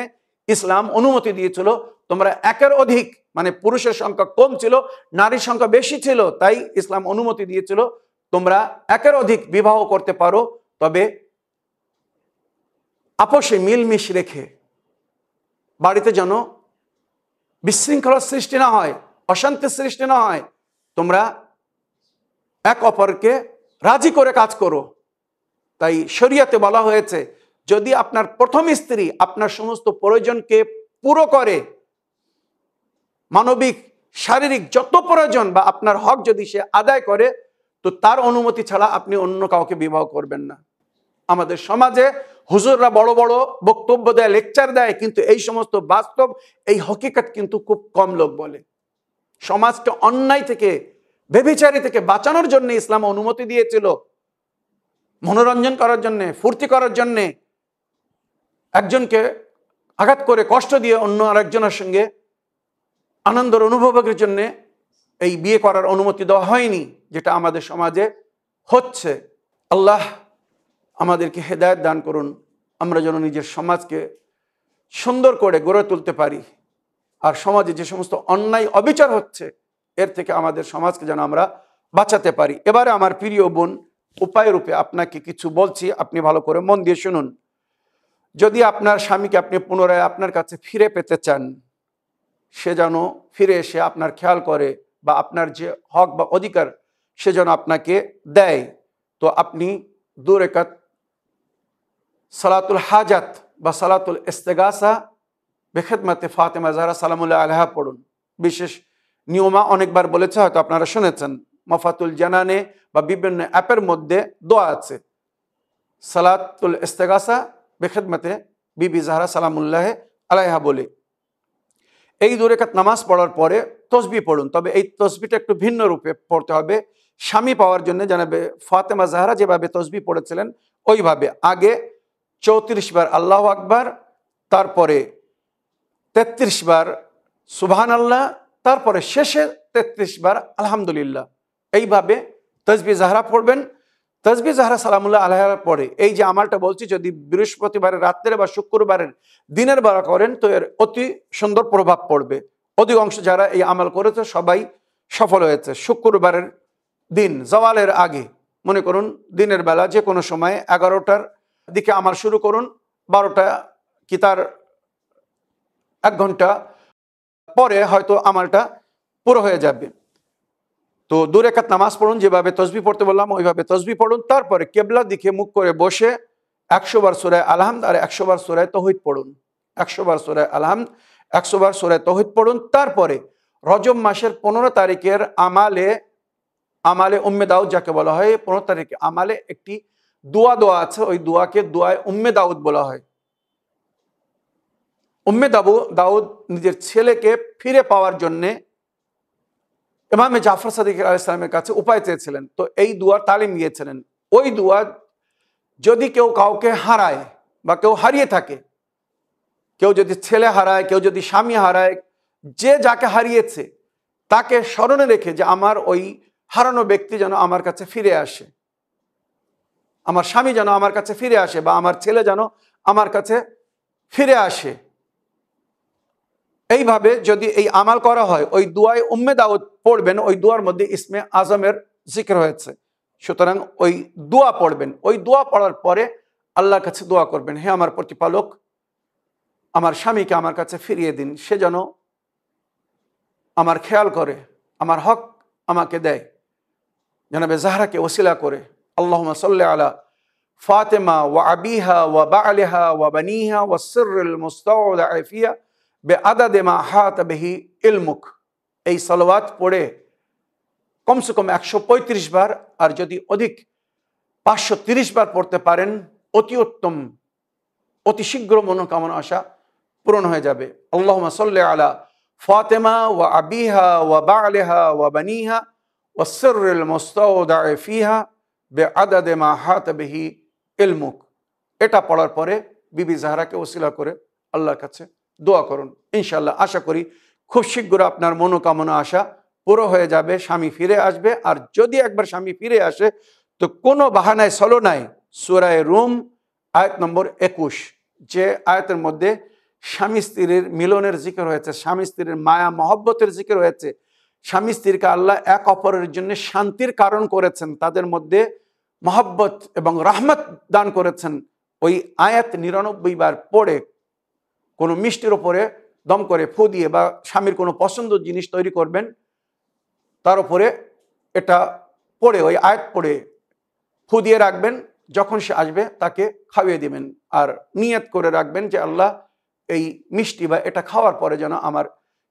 ইসলাম অনুমতি দিয়েছিল। তোমরা একের অধিক, মানে পুরুষের সংখ্যা কম ছিল, নারীর সংখ্যা বেশি ছিল, তাই ইসলাম অনুমতি দিয়েছিল তোমরা একের অধিক বিবাহ করতে পারো, তবে আপোষে মিলমিশ রেখে। বাড়িতে যেন বিশৃঙ্খলার সৃষ্টি না হয়, অশান্তির সৃষ্টি না হয়। তোমরা এক অপরকে রাজি করে কাজ করো। তাই শরীয়তে বলা হয়েছে, যদি আপনার প্রথম স্ত্রী আপনার সমস্ত প্রয়োজনকে পুরো করে, মানবিক, শারীরিক যত প্রয়োজন বা আপনার হক যদি সে আদায় করে, তো তার অনুমতি ছাড়া আপনি অন্য কাউকে বিবাহ করবেন না। আমাদের সমাজে হুজুররা বড় বড় বক্তব্য দেয়, লেকচার দেয়, কিন্তু এই সমস্ত বাস্তব, এই হকিকত কিন্তু খুব কম লোক বলে। সমাজকে অন্যায় থেকে, বেবিচারী থেকে বাঁচানোর জন্য ইসলাম অনুমতি দিয়েছিল, মনোরঞ্জন করার জন্যে, ফুর্তি করার জন্যে। একজনকে আঘাত করে, কষ্ট দিয়ে অন্য আরেকজনের সঙ্গে আনন্দের অনুভবের জন্য এই বিয়ে করার অনুমতি দেওয়া হয়নি, যেটা আমাদের সমাজে হচ্ছে। আল্লাহ আমাদেরকে হেদায়েত দান করুন, আমরা যেন নিজের সমাজকে সুন্দর করে গড়ে তুলতে পারি, আর সমাজে যে সমস্ত অন্যায় অবিচার হচ্ছে এর থেকে আমাদের সমাজকে যেন আমরা বাঁচাতে পারি। এবারে আমার প্রিয় বোন, উপায় রূপে আপনাকে কিছু বলছি, আপনি ভালো করে মন দিয়ে শুনুন। যদি আপনার স্বামীকে আপনি পুনরায় আপনার কাছে ফিরে পেতে চান, সে যেন ফিরে এসে আপনার খেয়াল করে, বা আপনার যে হক বা অধিকার সে যেন আপনাকে দেয়, তো আপনি 2 রাকাত সালাতুল হাজাত বা সালাতুল ইস্তেগাসা বেখিদমতে ফাতেমা জাহরা সালামুল্লাহ আলাইহা পড়ুন। বিশেষ নিয়মা অনেকবার বলেছে, হয়তো আপনারা শুনেছেন, মাফাতুল জানানে বা বিভিন্ন অ্যাপের মধ্যে দোয়া আছে, সালাতুল ইস্তেগাসা বেখিদমতে বিবি জাহরা সালামুল্লাহ আলাইহা বলে। এই 2 রাকাত নামাজ পড়ার পরে তসবিহ পড়ুন, তবে এই তসবিহটা একটু ভিন্ন রূপে পড়তে হবে, স্বামী পাওয়ার জন্য। জানাবে ফাতেমা জাহরা যেভাবে তসবিহ পড়েছিলেন ওইভাবে। আগে 34 বার আল্লাহু আকবার, তারপরে 33 বার সুবহানাল্লাহ, তারপরে শেষে 33 বার আলহামদুলিল্লাহ। এইভাবে তসবিহ জাহরা পড়বেন। তসবিহ জাহরা সালামুল্লাহ আলাইহার পরে এই যে আমলটা বলছি, যদি বৃহস্পতিবারের রাত্রে বা শুক্রবারের দিনের বেলা করেন, তো এর অতি সুন্দর প্রভাব পড়বে। অধিকাংশ যারা এই আমল করেছে সবাই সফল হয়েছে। শুক্রবারের দিন জওয়ালের আগে, মনে করুন দিনের বেলা যে কোনো সময় 11টার দিকে আমল শুরু করুন, 12টা কি তার 1 ঘন্টা পরে হয়তো আমলটা পুরো হয়ে যাবে। তো 2 রাকাত নামাজ পড়ুন, যেভাবে তসবিহ পড়তে বললাম ওইভাবে তসবিহ পড়ুন। তারপরে কিবলার দিকে মুখ করে বসে 100 বার সূরা আলহামদ আর 100 বার সূরা তাওহীদ পড়ুন। 100 বার সূরা আলহামদ, 100 বার সূরা তাওহীদ পড়ুন। তারপরে রজব মাসের 15 তারিখের আমালে উম্মে দাউদ যাকে বলা হয়, 15 তারিখে আমালে একটি দোয়া আছে, ওই দোয়াকে দোয়ায় উম্মে দাউদ বলা হয়। উম্মে দাউদ নিজের ছেলেকে ফিরে পাওয়ার জন্যে ইমামে জাফর সাদিক আলাইহিস সালামের কাছে উপায় চেয়েছিলেন, তো এই দোয়ার তালিম দিয়েছিলেন। ওই দোয়া যদি কেউ কাউকে হারায় বা কেউ হারিয়ে থাকে, কেউ যদি ছেলে হারায়, কেউ যদি স্বামী হারায়, যে যাকে হারিয়েছে তাকে স্মরণে রেখে যে আমার ওই হারানো ব্যক্তি যেন আমার কাছে ফিরে আসে, আমার স্বামী যেন আমার কাছে ফিরে আসে, বা আমার ছেলে যেন আমার কাছে ফিরে আসে। এইভাবে যদি এই আমাল করা হয়, ওই দুয়ায় উম্মে দাউদ পড়বেন, ওই দুয়ার মধ্যে ইসমে আজমের জিকির হয়েছে। সুতরাং ওই দোয়া পড়বেন, ওই দোয়া পড়ার পরে আল্লাহর কাছে দোয়া করবেন, হে আমার প্রতিপালক, আমার স্বামীকে আমার কাছে ফিরিয়ে দিন, সে যেন আমার খেয়াল করে, আমার হক আমাকে দেয়, জনাবে জাহরাকে ওসিলা করে। আল্লাহুম্মা সাল্লি আলা ফাতেমা ওয়া আবিহা ওয়া বালিহা ওয়া বানিহা ওয়া সিররিল মুস্তাউদা ফিহা বেআদাদে মা আহাতা বিহি ইলমুক। এই সালাওয়াত পড়ে কমসে কম 135 বার, আর যদি অধিক 530 বার পড়তে পারেন অতি উত্তম, অতি শীঘ্র মনোকামনা আশা পূরণ হয়ে যাবে। আল্লাহুম্মা সাল্লি আলা ফাতেমা ওয়া আবিহা ওয়া বালিহা ওয়া বানিহা ওয়া সিররিল মুস্তাউদা ফিহা বেআদাদে মা আহাতা বিহি ইলমুক। এটা পড়ার পরে বিবি জাহরাকে ওসিলা করে আল্লাহর কাছে দোয়া করুন। ইনশাআল্লাহ আশা করি খুব শীঘ্র আপনার মনোকামনা আশা পুরো হয়ে যাবে, স্বামী ফিরে আসবে। আর যদি একবার স্বামী ফিরে আসে তো কোনো বাহানায় ছলনায় সূরা রুম আয়াত নম্বর 21, যে আয়াতের মধ্যে স্বামী স্ত্রীর মিলনের জিকির হয়েছে, স্বামী স্ত্রীর মায়া মহব্বতের জিকির হয়েছে, স্বামী স্ত্রীকে আল্লাহ এক অপরের জন্য শান্তির কারণ করেছেন, তাদের মধ্যে মহব্বত এবং রহমত দান করেছেন। ওই আয়াত 99 বার পড়ে কোনো মিষ্টির ওপরে দম করে ফু দিয়ে বা স্বামীর কোনো পছন্দের জিনিস তৈরি করবেন, তার উপরে এটা পড়ে, ওই আয়াত পড়ে ফু দিয়ে রাখবেন, যখন সে আসবে তাকে খাইয়ে দিবেন। আর নিয়ত করে রাখবেন যে আল্লাহ এই মিষ্টি বা এটা খাওয়ার পরে যেন আমার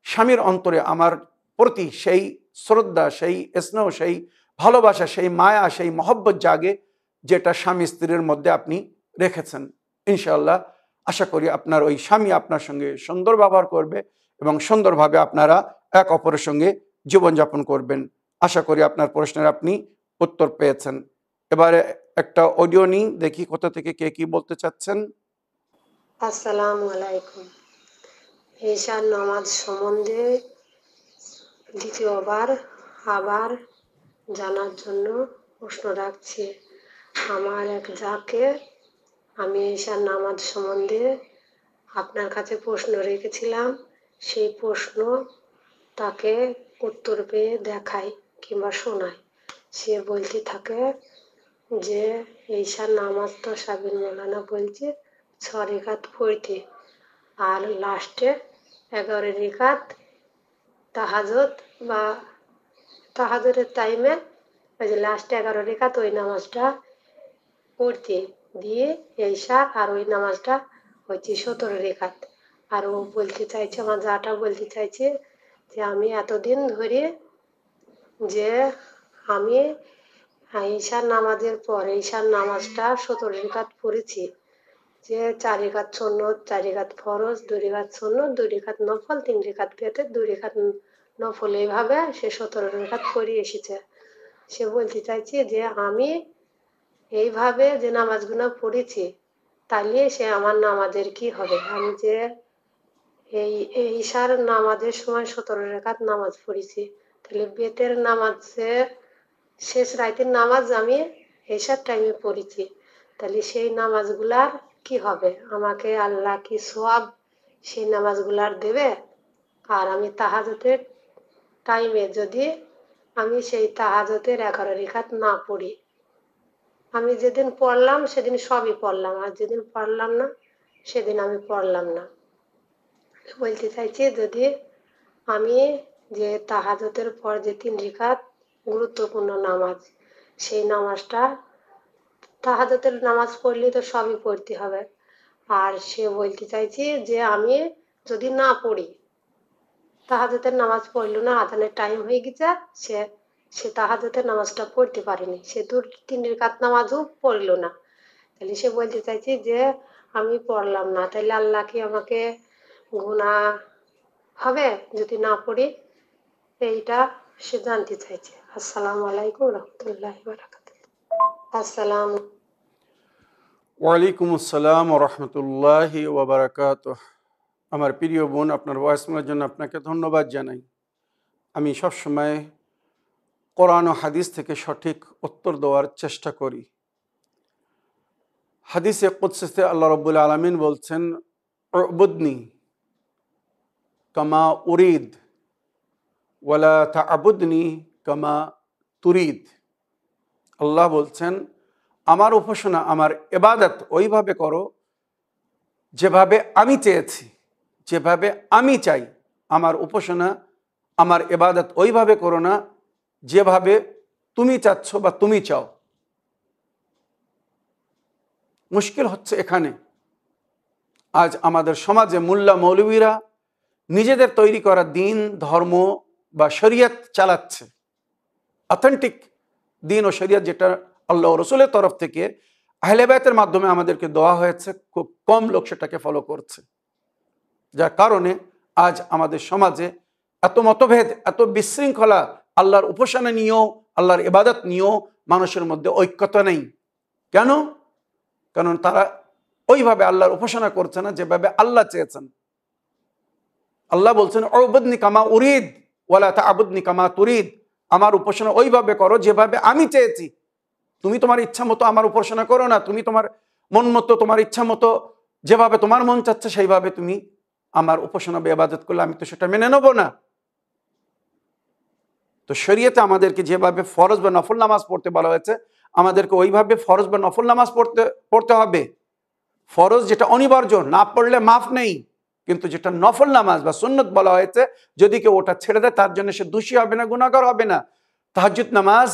স্বামীর অন্তরে আমার প্রতি সেই শ্রদ্ধা, সেই স্নেহ, সেই ভালোবাসা, সেই মায়া, সেই মহব্বত জাগে, যেটা স্বামী স্ত্রীর মধ্যে আপনি রেখেছেন। ইনশাআল্লাহ আশা করি আপনার ওই স্বামী আপনার সঙ্গে সুন্দর ব্যবহার করবে এবং সুন্দরভাবে আপনারা এক অপরের সঙ্গে জীবনযাপন করবেন। আশা করি আপনার প্রশ্নের আপনি উত্তর পেয়েছেন। এবারে একটা অডিও নিই, দেখি কোথা থেকে কে কি বলতে চাচ্ছেন। আসসালামু আলাইকুম। ঈশার নামাজ সম্বন্ধে দ্বিতীয়বার আবার জানার জন্য প্রশ্ন রাখছি। আমার এক যাকে আমি ঈশার নামাজ সম্বন্ধে আপনার কাছে প্রশ্ন রেখেছিলাম, সেই প্রশ্ন তাকে উত্তর পেয়ে দেখায় কিংবা শোনায়। সে বলতে থাকে যে ঈশার নামাজ তো সাবির মৌলানা বলছে 6 রেখাত পড়তে, আর লাস্টে 11 রেখাত তাহাজ্জুদ বা তাহাজ্জুদের টাইমে ওই যে লাস্টে 11 রেখাত ওই নামাজটা পড়তে দিয়ে ঈশা, আর ওই নামাজটা হচ্ছে 17 রেখাত। আর ও বলতে চাইছে, আমার যাটা বলতে চাইছে যে আমি এতদিন ধরে যে আমি ঈশার নামাজের পর ঈশার নামাজটা 17 রেখাত পড়েছি, যে 4 রেখাত সুন্নত, 4 রেখাত ফরজ, 2 রেখাত সুন্নত, 2 রেখাত নফল, 3 রেখাত বেতের, 2 রেখাত নফল, এইভাবে সে 17 রেখাত পড়ে এসেছে। সে বলতে চাইছে যে আমি এইভাবে যে নামাজগুলো পড়েছি, তাহলে সে আমার নামাজের কি হবে? আমি যে এই ঈশার নামাজের সময় 17 রেখাত নামাজ পড়েছি, তাহলে বেতের নামাজের শেষ রাতের নামাজ আমি ঈশার টাইমে পড়েছি, তাহলে সেই নামাজগুলার কি হবে? আমাকে আল্লাহ কি সওয়াব সেই নামাজগুলার দেবে? আর আমি তাহাজ্জুদের টাইমে যদি আমি সেই তাহাজ্জুদের 11 রেখাত না পড়ি, আমি যেদিন পড়লাম সেদিন সবই পড়লাম, আর যেদিন পড়লাম না সেদিন আমি পড়লাম না। বলতে চাইছি যদি আমি যে তাহাজ্জুদের পর যে 3 রেখাত গুরুত্বপূর্ণ নামাজ, সেই নামাজটা তাহাজ্জুদের নামাজ পড়লে তো সবই পড়তে হবে। আর সে বলতে চাইছি যে আমি যদি না পড়ি, তাহাজ্জুদের নামাজ পড়লো না, আজানের টাইম হয়ে গেছে, সে সে তাহাজ্জুদের নামাজটা পড়তে পারেনি, সে 2-3 রেখাত নামাজও পড়লো না, তাহলে সে বলতে চাইছি যে আমি পড়লাম না, তাহলে আল্লাহ কি আমাকে গুনাহ হবে যদি না পড়ি? এইটা সে জানতে চাইছে। আসসালামু আলাইকুম রহমতুল্লাহি ওয়া বারাকাতুহু। আসসালাম। ওয়ালাইকুম আসসালাম ওয়া রাহমাতুল্লাহি ওয়া বারাকাতুহু। আমার প্রিয় বোন, আপনার ভয়েসমেলের জন্য আপনাকে ধন্যবাদ জানাই। আমি সবসময় কোরআন ও হাদিস থেকে সঠিক উত্তর দেওয়ার চেষ্টা করি। হাদিসে কুদসিতে আল্লাহ রাব্বুল আলামিন বলছেন, উবুদনি কামা উরিদ ওয়ালা তা'বুদনি কামা তুরিদ। আল্লাহ বলছেন, আমার উপাসনা, আমার ইবাদত ওইভাবে করো যেভাবে আমি চেয়েছি, যেভাবে আমি চাই। আমার উপাসনা, আমার ইবাদত ওইভাবে করো না যেভাবে তুমি চাচ্ছ বা তুমি চাও। মুশকিল হচ্ছে এখানে, আজ আমাদের সমাজে মোল্লা মৌলবীরা নিজেদের তৈরি করা দিন, ধর্ম বা শরিয়ত চালাচ্ছে। অথেন্টিক দিন ও শরিয়ত যেটা আল্লাহ ও রসুলের তরফ থেকে আহলে বায়তের মাধ্যমে আমাদেরকে দেওয়া হয়েছে, খুব কম লোক সেটাকে ফলো করছে। যার কারণে আজ আমাদের সমাজে এত মতভেদ, এত বিশৃঙ্খলা, আল্লাহর উপাসনা নিয়েও, আল্লাহর ইবাদত নিয়েও মানুষের মধ্যে ঐক্যতা নেই। কেন? কারণ তারা ওইভাবে আল্লাহর উপাসনা করছে না যেভাবে আল্লাহ চেয়েছেন। আল্লাহ বলছেন, উবুদনি কামা উরিদ ওয়ালা তা'বুদনি কামা তুরিদ। আমার উপাসনা ওইভাবে করো যেভাবে আমি চেয়েছি। তুমি তোমার ইচ্ছা মতো আমার উপাসনা করো না। তুমি তোমার মন মতো, তোমার ইচ্ছা মতো, যেভাবে তোমার মন চাচ্ছে সেইভাবে তুমি আমার উপাসনা বা ইবাদত করলে আমি তো সেটা মেনে নেব না। তো শরীয়তে আমাদেরকে যেভাবে ফরজ বা নফল নামাজ পড়তে বলা হয়েছে, আমাদেরকে ওইভাবে ফরজ বা নফল নামাজ পড়তে হবে। ফরজ যেটা অনিবার্য, না পড়লে মাফ নেই, কিন্তু যেটা নফল নামাজ বা সুন্নত বলা হয়েছে, যদি কেউ ওটা ছেড়ে দেয় তার জন্য সে দোষী হবে না, গুনাহগার হবে না। তাহাজ্জুদ নামাজ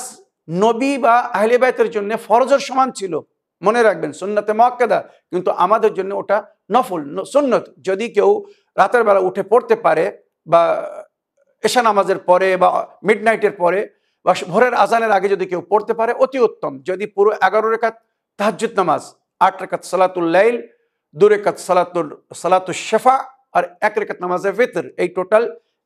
নবী বা আহলে বাইতের জন্য ফরজের সমান ছিল, মনে রাখবেন, সুন্নতে মুআক্কাদা, কিন্তু আমাদের জন্য ওটা নফল সুন্নত। যদি কেউ রাতের বেলা উঠে পড়তে পারে, বা এশা নামাজের পরে বা মিডনাইটের পরে বা ভোরের আজানের আগে যদি কেউ পড়তে পারে অতি উত্তম। যদি পুরো 11 রাকাত তাহাজ্জুদ নামাজ, 8 রাকাত সালাতুল লাইল, 2 রাকাত সালাতুশ শাফা আর 1 রাকাত নামাজে ফিতর, এই টোটাল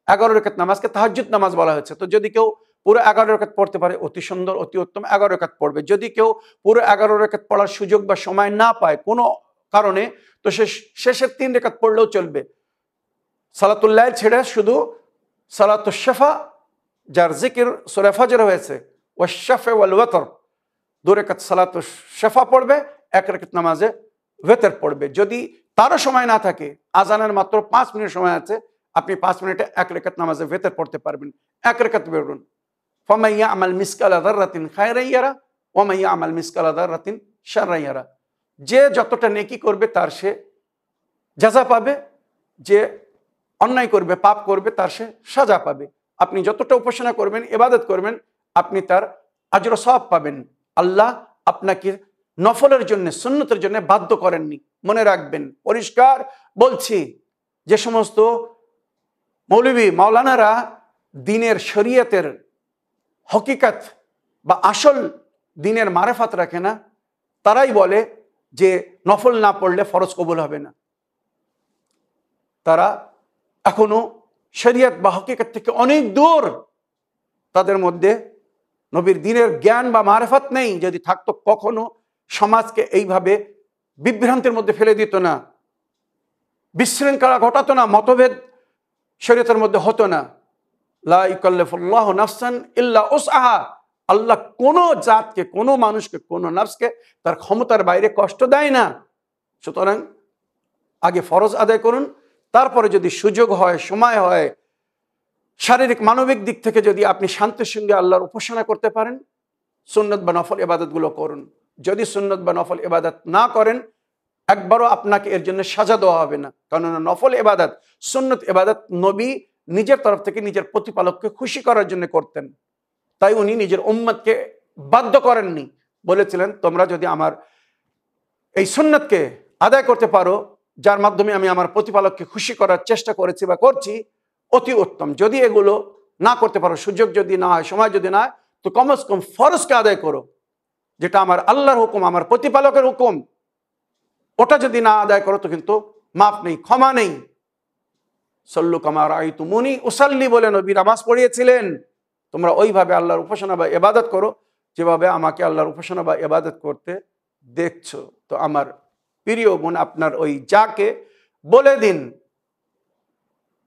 11 রাকাত নামাজকে তাহাজ্জুদ নামাজ বলা হয়েছে। তো যদি কেউ পুরো 11 রাকাত পড়তে পারে অতি সুন্দর, অতি উত্তম, 11 রাকাত পড়বে। যদি কেউ পুরো 11 রাকাত পড়ার সুযোগ বা সময় না পায় কোনো কারণে, তো সে শেষের 3 রাকাত পড়লেও চলবে। সালাতুল লাইল ছেড়ে শুধু সালাতুশ শাফা, যার জিকির সূরা ফজর হয়েছে, ওয়াশ শাফা ওয়াল ওয়াতর, 2 রাকাত সালাতুশ শাফা পড়বে, 1 রাকাত নামাজে ওয়াতর পড়বে। যদি তারও সময় না থাকে, আজানের মাত্র 5 মিনিট সময় আছে, আপনি 5 মিনিটে 1 রাকাত নামাজে ওয়াতর পড়তে পারবেন। 1 রাকাত পড়ুন। ফামান ইয়ামাল মিসকালা যাররাতিন খায়রান ইয়ারা ওয়া মান ইয়ামাল মিসকালা যাররাতিন শাররান ইয়ারা। যে যতটা নেকি করবে তার সে জাযা পাবে, যে অন্যায় করবে, পাপ করবে, তার সে সাজা পাবে। আপনি যতটা উপাসনা করবেন, ইবাদত করবেন, আপনি তার আজর সওয়াব পাবেন। আল্লাহ আপনাকে নফলের জন্য, সুন্নতের জন্য বাধ্য করেননি, মনে রাখবেন। পরিষ্কার বলছি, যে সমস্ত মৌলবী মাওলানারা দিনের শরীয়তের হকিকত বা আসল দিনের মারেফাত রাখে না, তারাই বলে যে নফল না পড়লে ফরজ কবুল হবে না। তারা এখনো শরীয়ত বা হকিকত থেকে অনেক দূর। তাদের মধ্যে নবীর দিনের জ্ঞান বা মারেফাত নেই। যদি থাকতো কখনো সমাজকে এইভাবে বিভ্রান্তির মধ্যে ফেলে দিত না, বিশৃঙ্খলা ঘটাতো না, মতভেদ শরীয়তের মধ্যে হতো না। লা ইউকাল্লিফুল্লাহু নাফসান ইল্লা উসআহা। আল্লাহ কোনো জাতকে, কোনো মানুষকে, কোনো নফসকে তার ক্ষমতার বাইরে কষ্ট দেয় না। সুতরাং আগে ফরজ আদায় করুন, তারপরে যদি সুযোগ হয়, সময় হয়, শারীরিক মানবিক দিক থেকে যদি আপনি শান্তির সঙ্গে আল্লাহর উপাসনা করতে পারেন, সুন্নত বা নফল ইবাদতগুলো করুন। যদি সুন্নত বা নফল ইবাদত না করেন, একবারও আপনাকে এর জন্য সাজা দেওয়া হবে না। কারণ নফল ইবাদত, সুন্নত ইবাদত নবী নিজের তরফ থেকে নিজের প্রতিপালককে খুশি করার জন্য করতেন। তাই উনি নিজের উম্মতকে বাধ্য করেননি। বলেছিলেন, তোমরা যদি আমার এই সুন্নতকে আদায় করতে পারো, যার মাধ্যমে আমি আমার প্রতিপালককে খুশি করার চেষ্টা করেছি বা করছি, অতি উত্তম। যদি এগুলো না করতে পারো, সুযোগ যদি না হয়, সময় যদি না হয়, তো কমস কম ফরজকে আদায় করো, যেটা আমার আল্লাহর হুকুম, আমার প্রতিপালকের হুকুম। ওটা যদি না আদায় করো তো কিন্তু মাফ নেই, ক্ষমা নেই। সল্লু কামা রাআইতুমুনি উসাল্লি বলে নবী নামাজ পড়িয়েছিলেন। তোমরা ওইভাবে আল্লাহর উপাসনা বা ইবাদত করো যেভাবে আমাকে আল্লাহর উপাসনা বা ইবাদত করতে দেখছো। তো আমার প্রিয় বোন, আপনার ওই যাকে বলে দিন,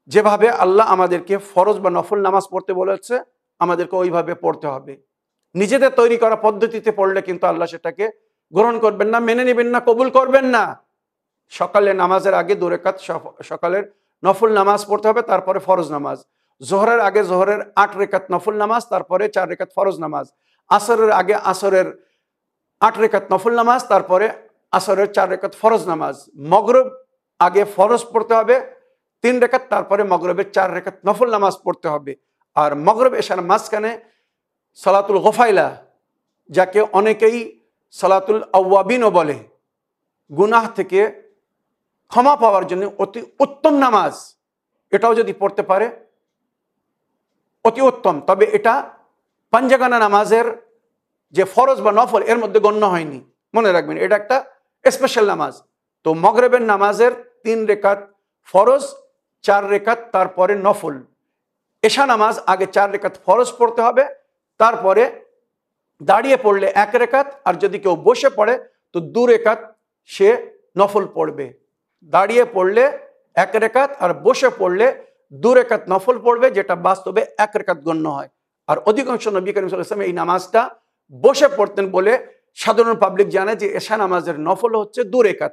যেভাবে আল্লাহ আমাদেরকে ফরজ বা নফল নামাজ পড়তে বলেছে, আমাদেরকে ওইভাবে পড়তে হবে। নিজেদের তৈরি করা পদ্ধতিতে পড়লে কিন্তু আল্লাহ সেটাকে গ্রহণ করবেন না, মেনে নেবেন না, কবুল করবেন না। সকালে নামাজের আগে 2 রাকাত সকালের নফল নামাজ পড়তে হবে, তারপরে ফরজ নামাজ। জোহরের আগে জোহরের 8 রাকাত নফল নামাজ, তারপরে 4 রাকাত ফরজ নামাজ। আসরের আগে আসরের 8 রাকাত নফল নামাজ, তারপরে আসরের 4 রাকাত ফরজ নামাজ। মাগরিব আগে ফরজ পড়তে হবে 3 রাকাত, তারপরে মাগরিবের 4 রাকাত নফল নামাজ পড়তে হবে। আর মাগরিব এশার মাঝখানে সালাতুল গফাইলা, যাকে অনেকেই সালাতুল আওয়াবিনও বলে, গুনাহ থেকে ক্ষমা পাওয়ার জন্য অতি উত্তম নামাজ, এটাও যদি পড়তে পারে অতি উত্তম। তবে এটা পাঞ্জাগানা নামাজের যে ফরজ বা নফল এর মধ্যে গণ্য হয়নি, মনে রাখবেন এটা একটা স্পেশাল নামাজ। তো মাগরিবের নামাজের 3 রাকাত ফরজ, 4 রাকাত তারপরে নফল। এশা নামাজ আগে 4 রাকাত ফরজ পড়তে হবে, তারপরে দাঁড়িয়ে পড়লে 1 রাকাত, আর যদি কেউ বসে পড়ে তো 2 রাকাত সে নফল পড়বে। দাঁড়িয়ে পড়লে 1 রাকাত আর বসে পড়লে 2 রাকাত নফল পড়বে, যেটা বাস্তবে 1 রাকাত গণ্য হয়। আর অধিকাংশ নবী করিম সাল্লাল্লাহু আলাইহি ওয়াসাল্লাম এই নামাজটা বসে পড়তেন বলে সাধারণ পাবলিক জানে যে এশা নামাজের নফল হচ্ছে 2 রাকাত।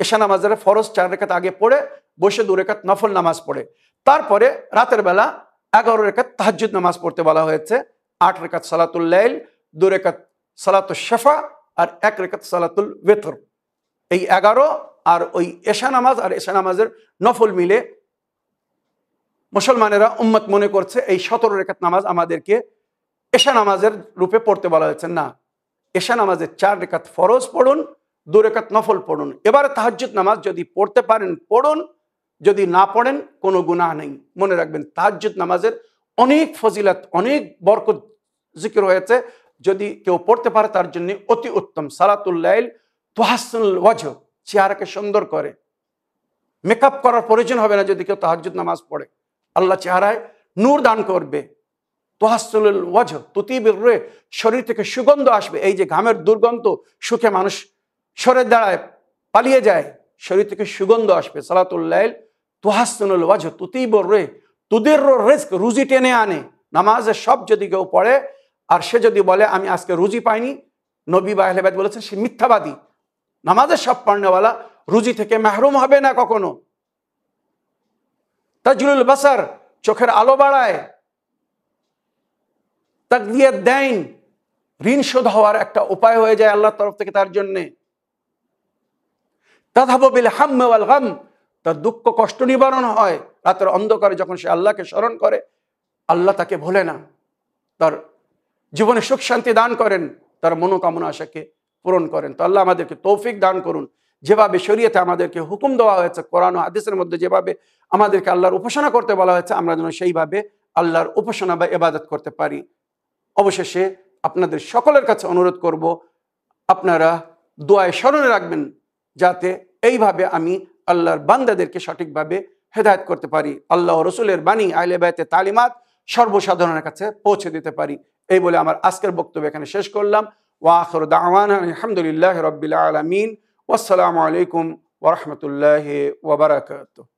এশা নামাজের ফরজ 4 রাকাত আগে পড়ে বসে 2 রাকাত নফল নামাজ পড়ে। তারপরে রাতের বেলা 11 রাকাত তাহাজ্জুদ নামাজ পড়তে বলা হয়েছে। 8 রাকাত সালাতুল লাইল, 2 রাকাত সালাতুল শাফা আর 1 রাকাত সালাতুল ওয়িতর। এই 11 আর ওই এশা নামাজ আর এশা নামাজের নফল মিলে মুসলমানেরা উম্মত মনে করছে এই 17 রাকাত নামাজ আমাদেরকে এশা নামাজের রূপে পড়তে বলা হয়েছে। না, এশা নামাজের 4 রাকাত ফরজ পড়ুন, 2 রাকাত নফল পড়ুন। এবারে তাহাজ্জুদ নামাজ যদি পড়তে পারেন পড়ুন, যদি না পড়েন কোনো গুনাহ নেই। মনে রাখবেন তাহাজ্জুদ নামাজের অনেক ফজিলত, অনেক বরকত জিকির হয়েছে। যদি কেউ পড়তে পারে তার জন্য অতি উত্তম। সালাতুল লাইল তুহাসসিনুল ওয়াজহ, চেহারাকে সুন্দর করে, মেকআপ করার প্রয়োজন হবে না যদি কেউ তাহাজ্জুদ নামাজ পড়ে। আল্লাহ চেহারায় নূর দান করবে। তুহাসসিনুল ওয়াজহ, তুতিবির রূহ, শরীর থেকে সুগন্ধ আসবে। এই যে ঘামের দুর্গন্ধ, সুখে মানুষ সরে দাঁড়ায়, পালিয়ে যায়, শরীর থেকে সুগন্ধ আসবে। সালাতুল লাইল তুহাসসিনুল ওয়াজহ তুতিবির রূহ, তুদির রিজক, রুজি টেনে আনে। নামাজের সব যদি কেউ পড়ে আর সে যদি বলে আমি আজকে রুজি পাইনি, নবী বা আহলে বাইত বলেছেন সে মিথ্যাবাদী। নামাজের সব পড়নেওয়ালা রুজি থেকে মাহরুম হবে না কখনো। তাজলুল বাসার, চোখের আলো বাড়ায়। তাকদিয়াত দাইন, ঋণ শোধ হওয়ার একটা উপায় হয়ে যায় আল্লাহর তরফ থেকে তার জন্যে। তাযহাবু বিল হাম্মি ওয়াল গাম, তার দুঃখ কষ্ট নিবারণ হয়। রাতের অন্ধকারে যখন সে আল্লাহকে স্মরণ করে, আল্লাহ তাকে ভোলে না, তার জীবনে সুখ শান্তি দান করেন, তার মনোকামনা আশাকে পূরণ করেন। তো আল্লাহ আমাদেরকে তৌফিক দান করুন। যেভাবে শরীয়তে আমাদেরকে হুকুম দেওয়া হয়েছে, কোরআন ও হাদিসের মধ্যে যেভাবে আমাদেরকে আল্লাহর উপাসনা করতে বলা হয়েছে, আমরা যেন সেইভাবে আল্লাহর উপাসনা বা ইবাদত করতে পারি। অবশেষে আপনাদের সকলের কাছে অনুরোধ করব, আপনারা দোয়ায় স্মরণে রাখবেন যাতে এইভাবে আমি আল্লাহর বান্দাদেরকে সঠিকভাবে হেদায়েত করতে পারি, আল্লাহ ও রসুলের বাণী, আহলে বাইতের তালিমাত সর্বসাধারণের কাছে পৌঁছে দিতে পারি। এই বলে আমার আজকের বক্তব্য এখানে শেষ করলাম। ওয়া আখিরু দাওয়ানা আলহামদুলিল্লাহি রাব্বিল আলামিন। ওয়াসসালামু আলাইকুম ওয়া রাহমাতুল্লাহি ওয়া বারাকাতুহু।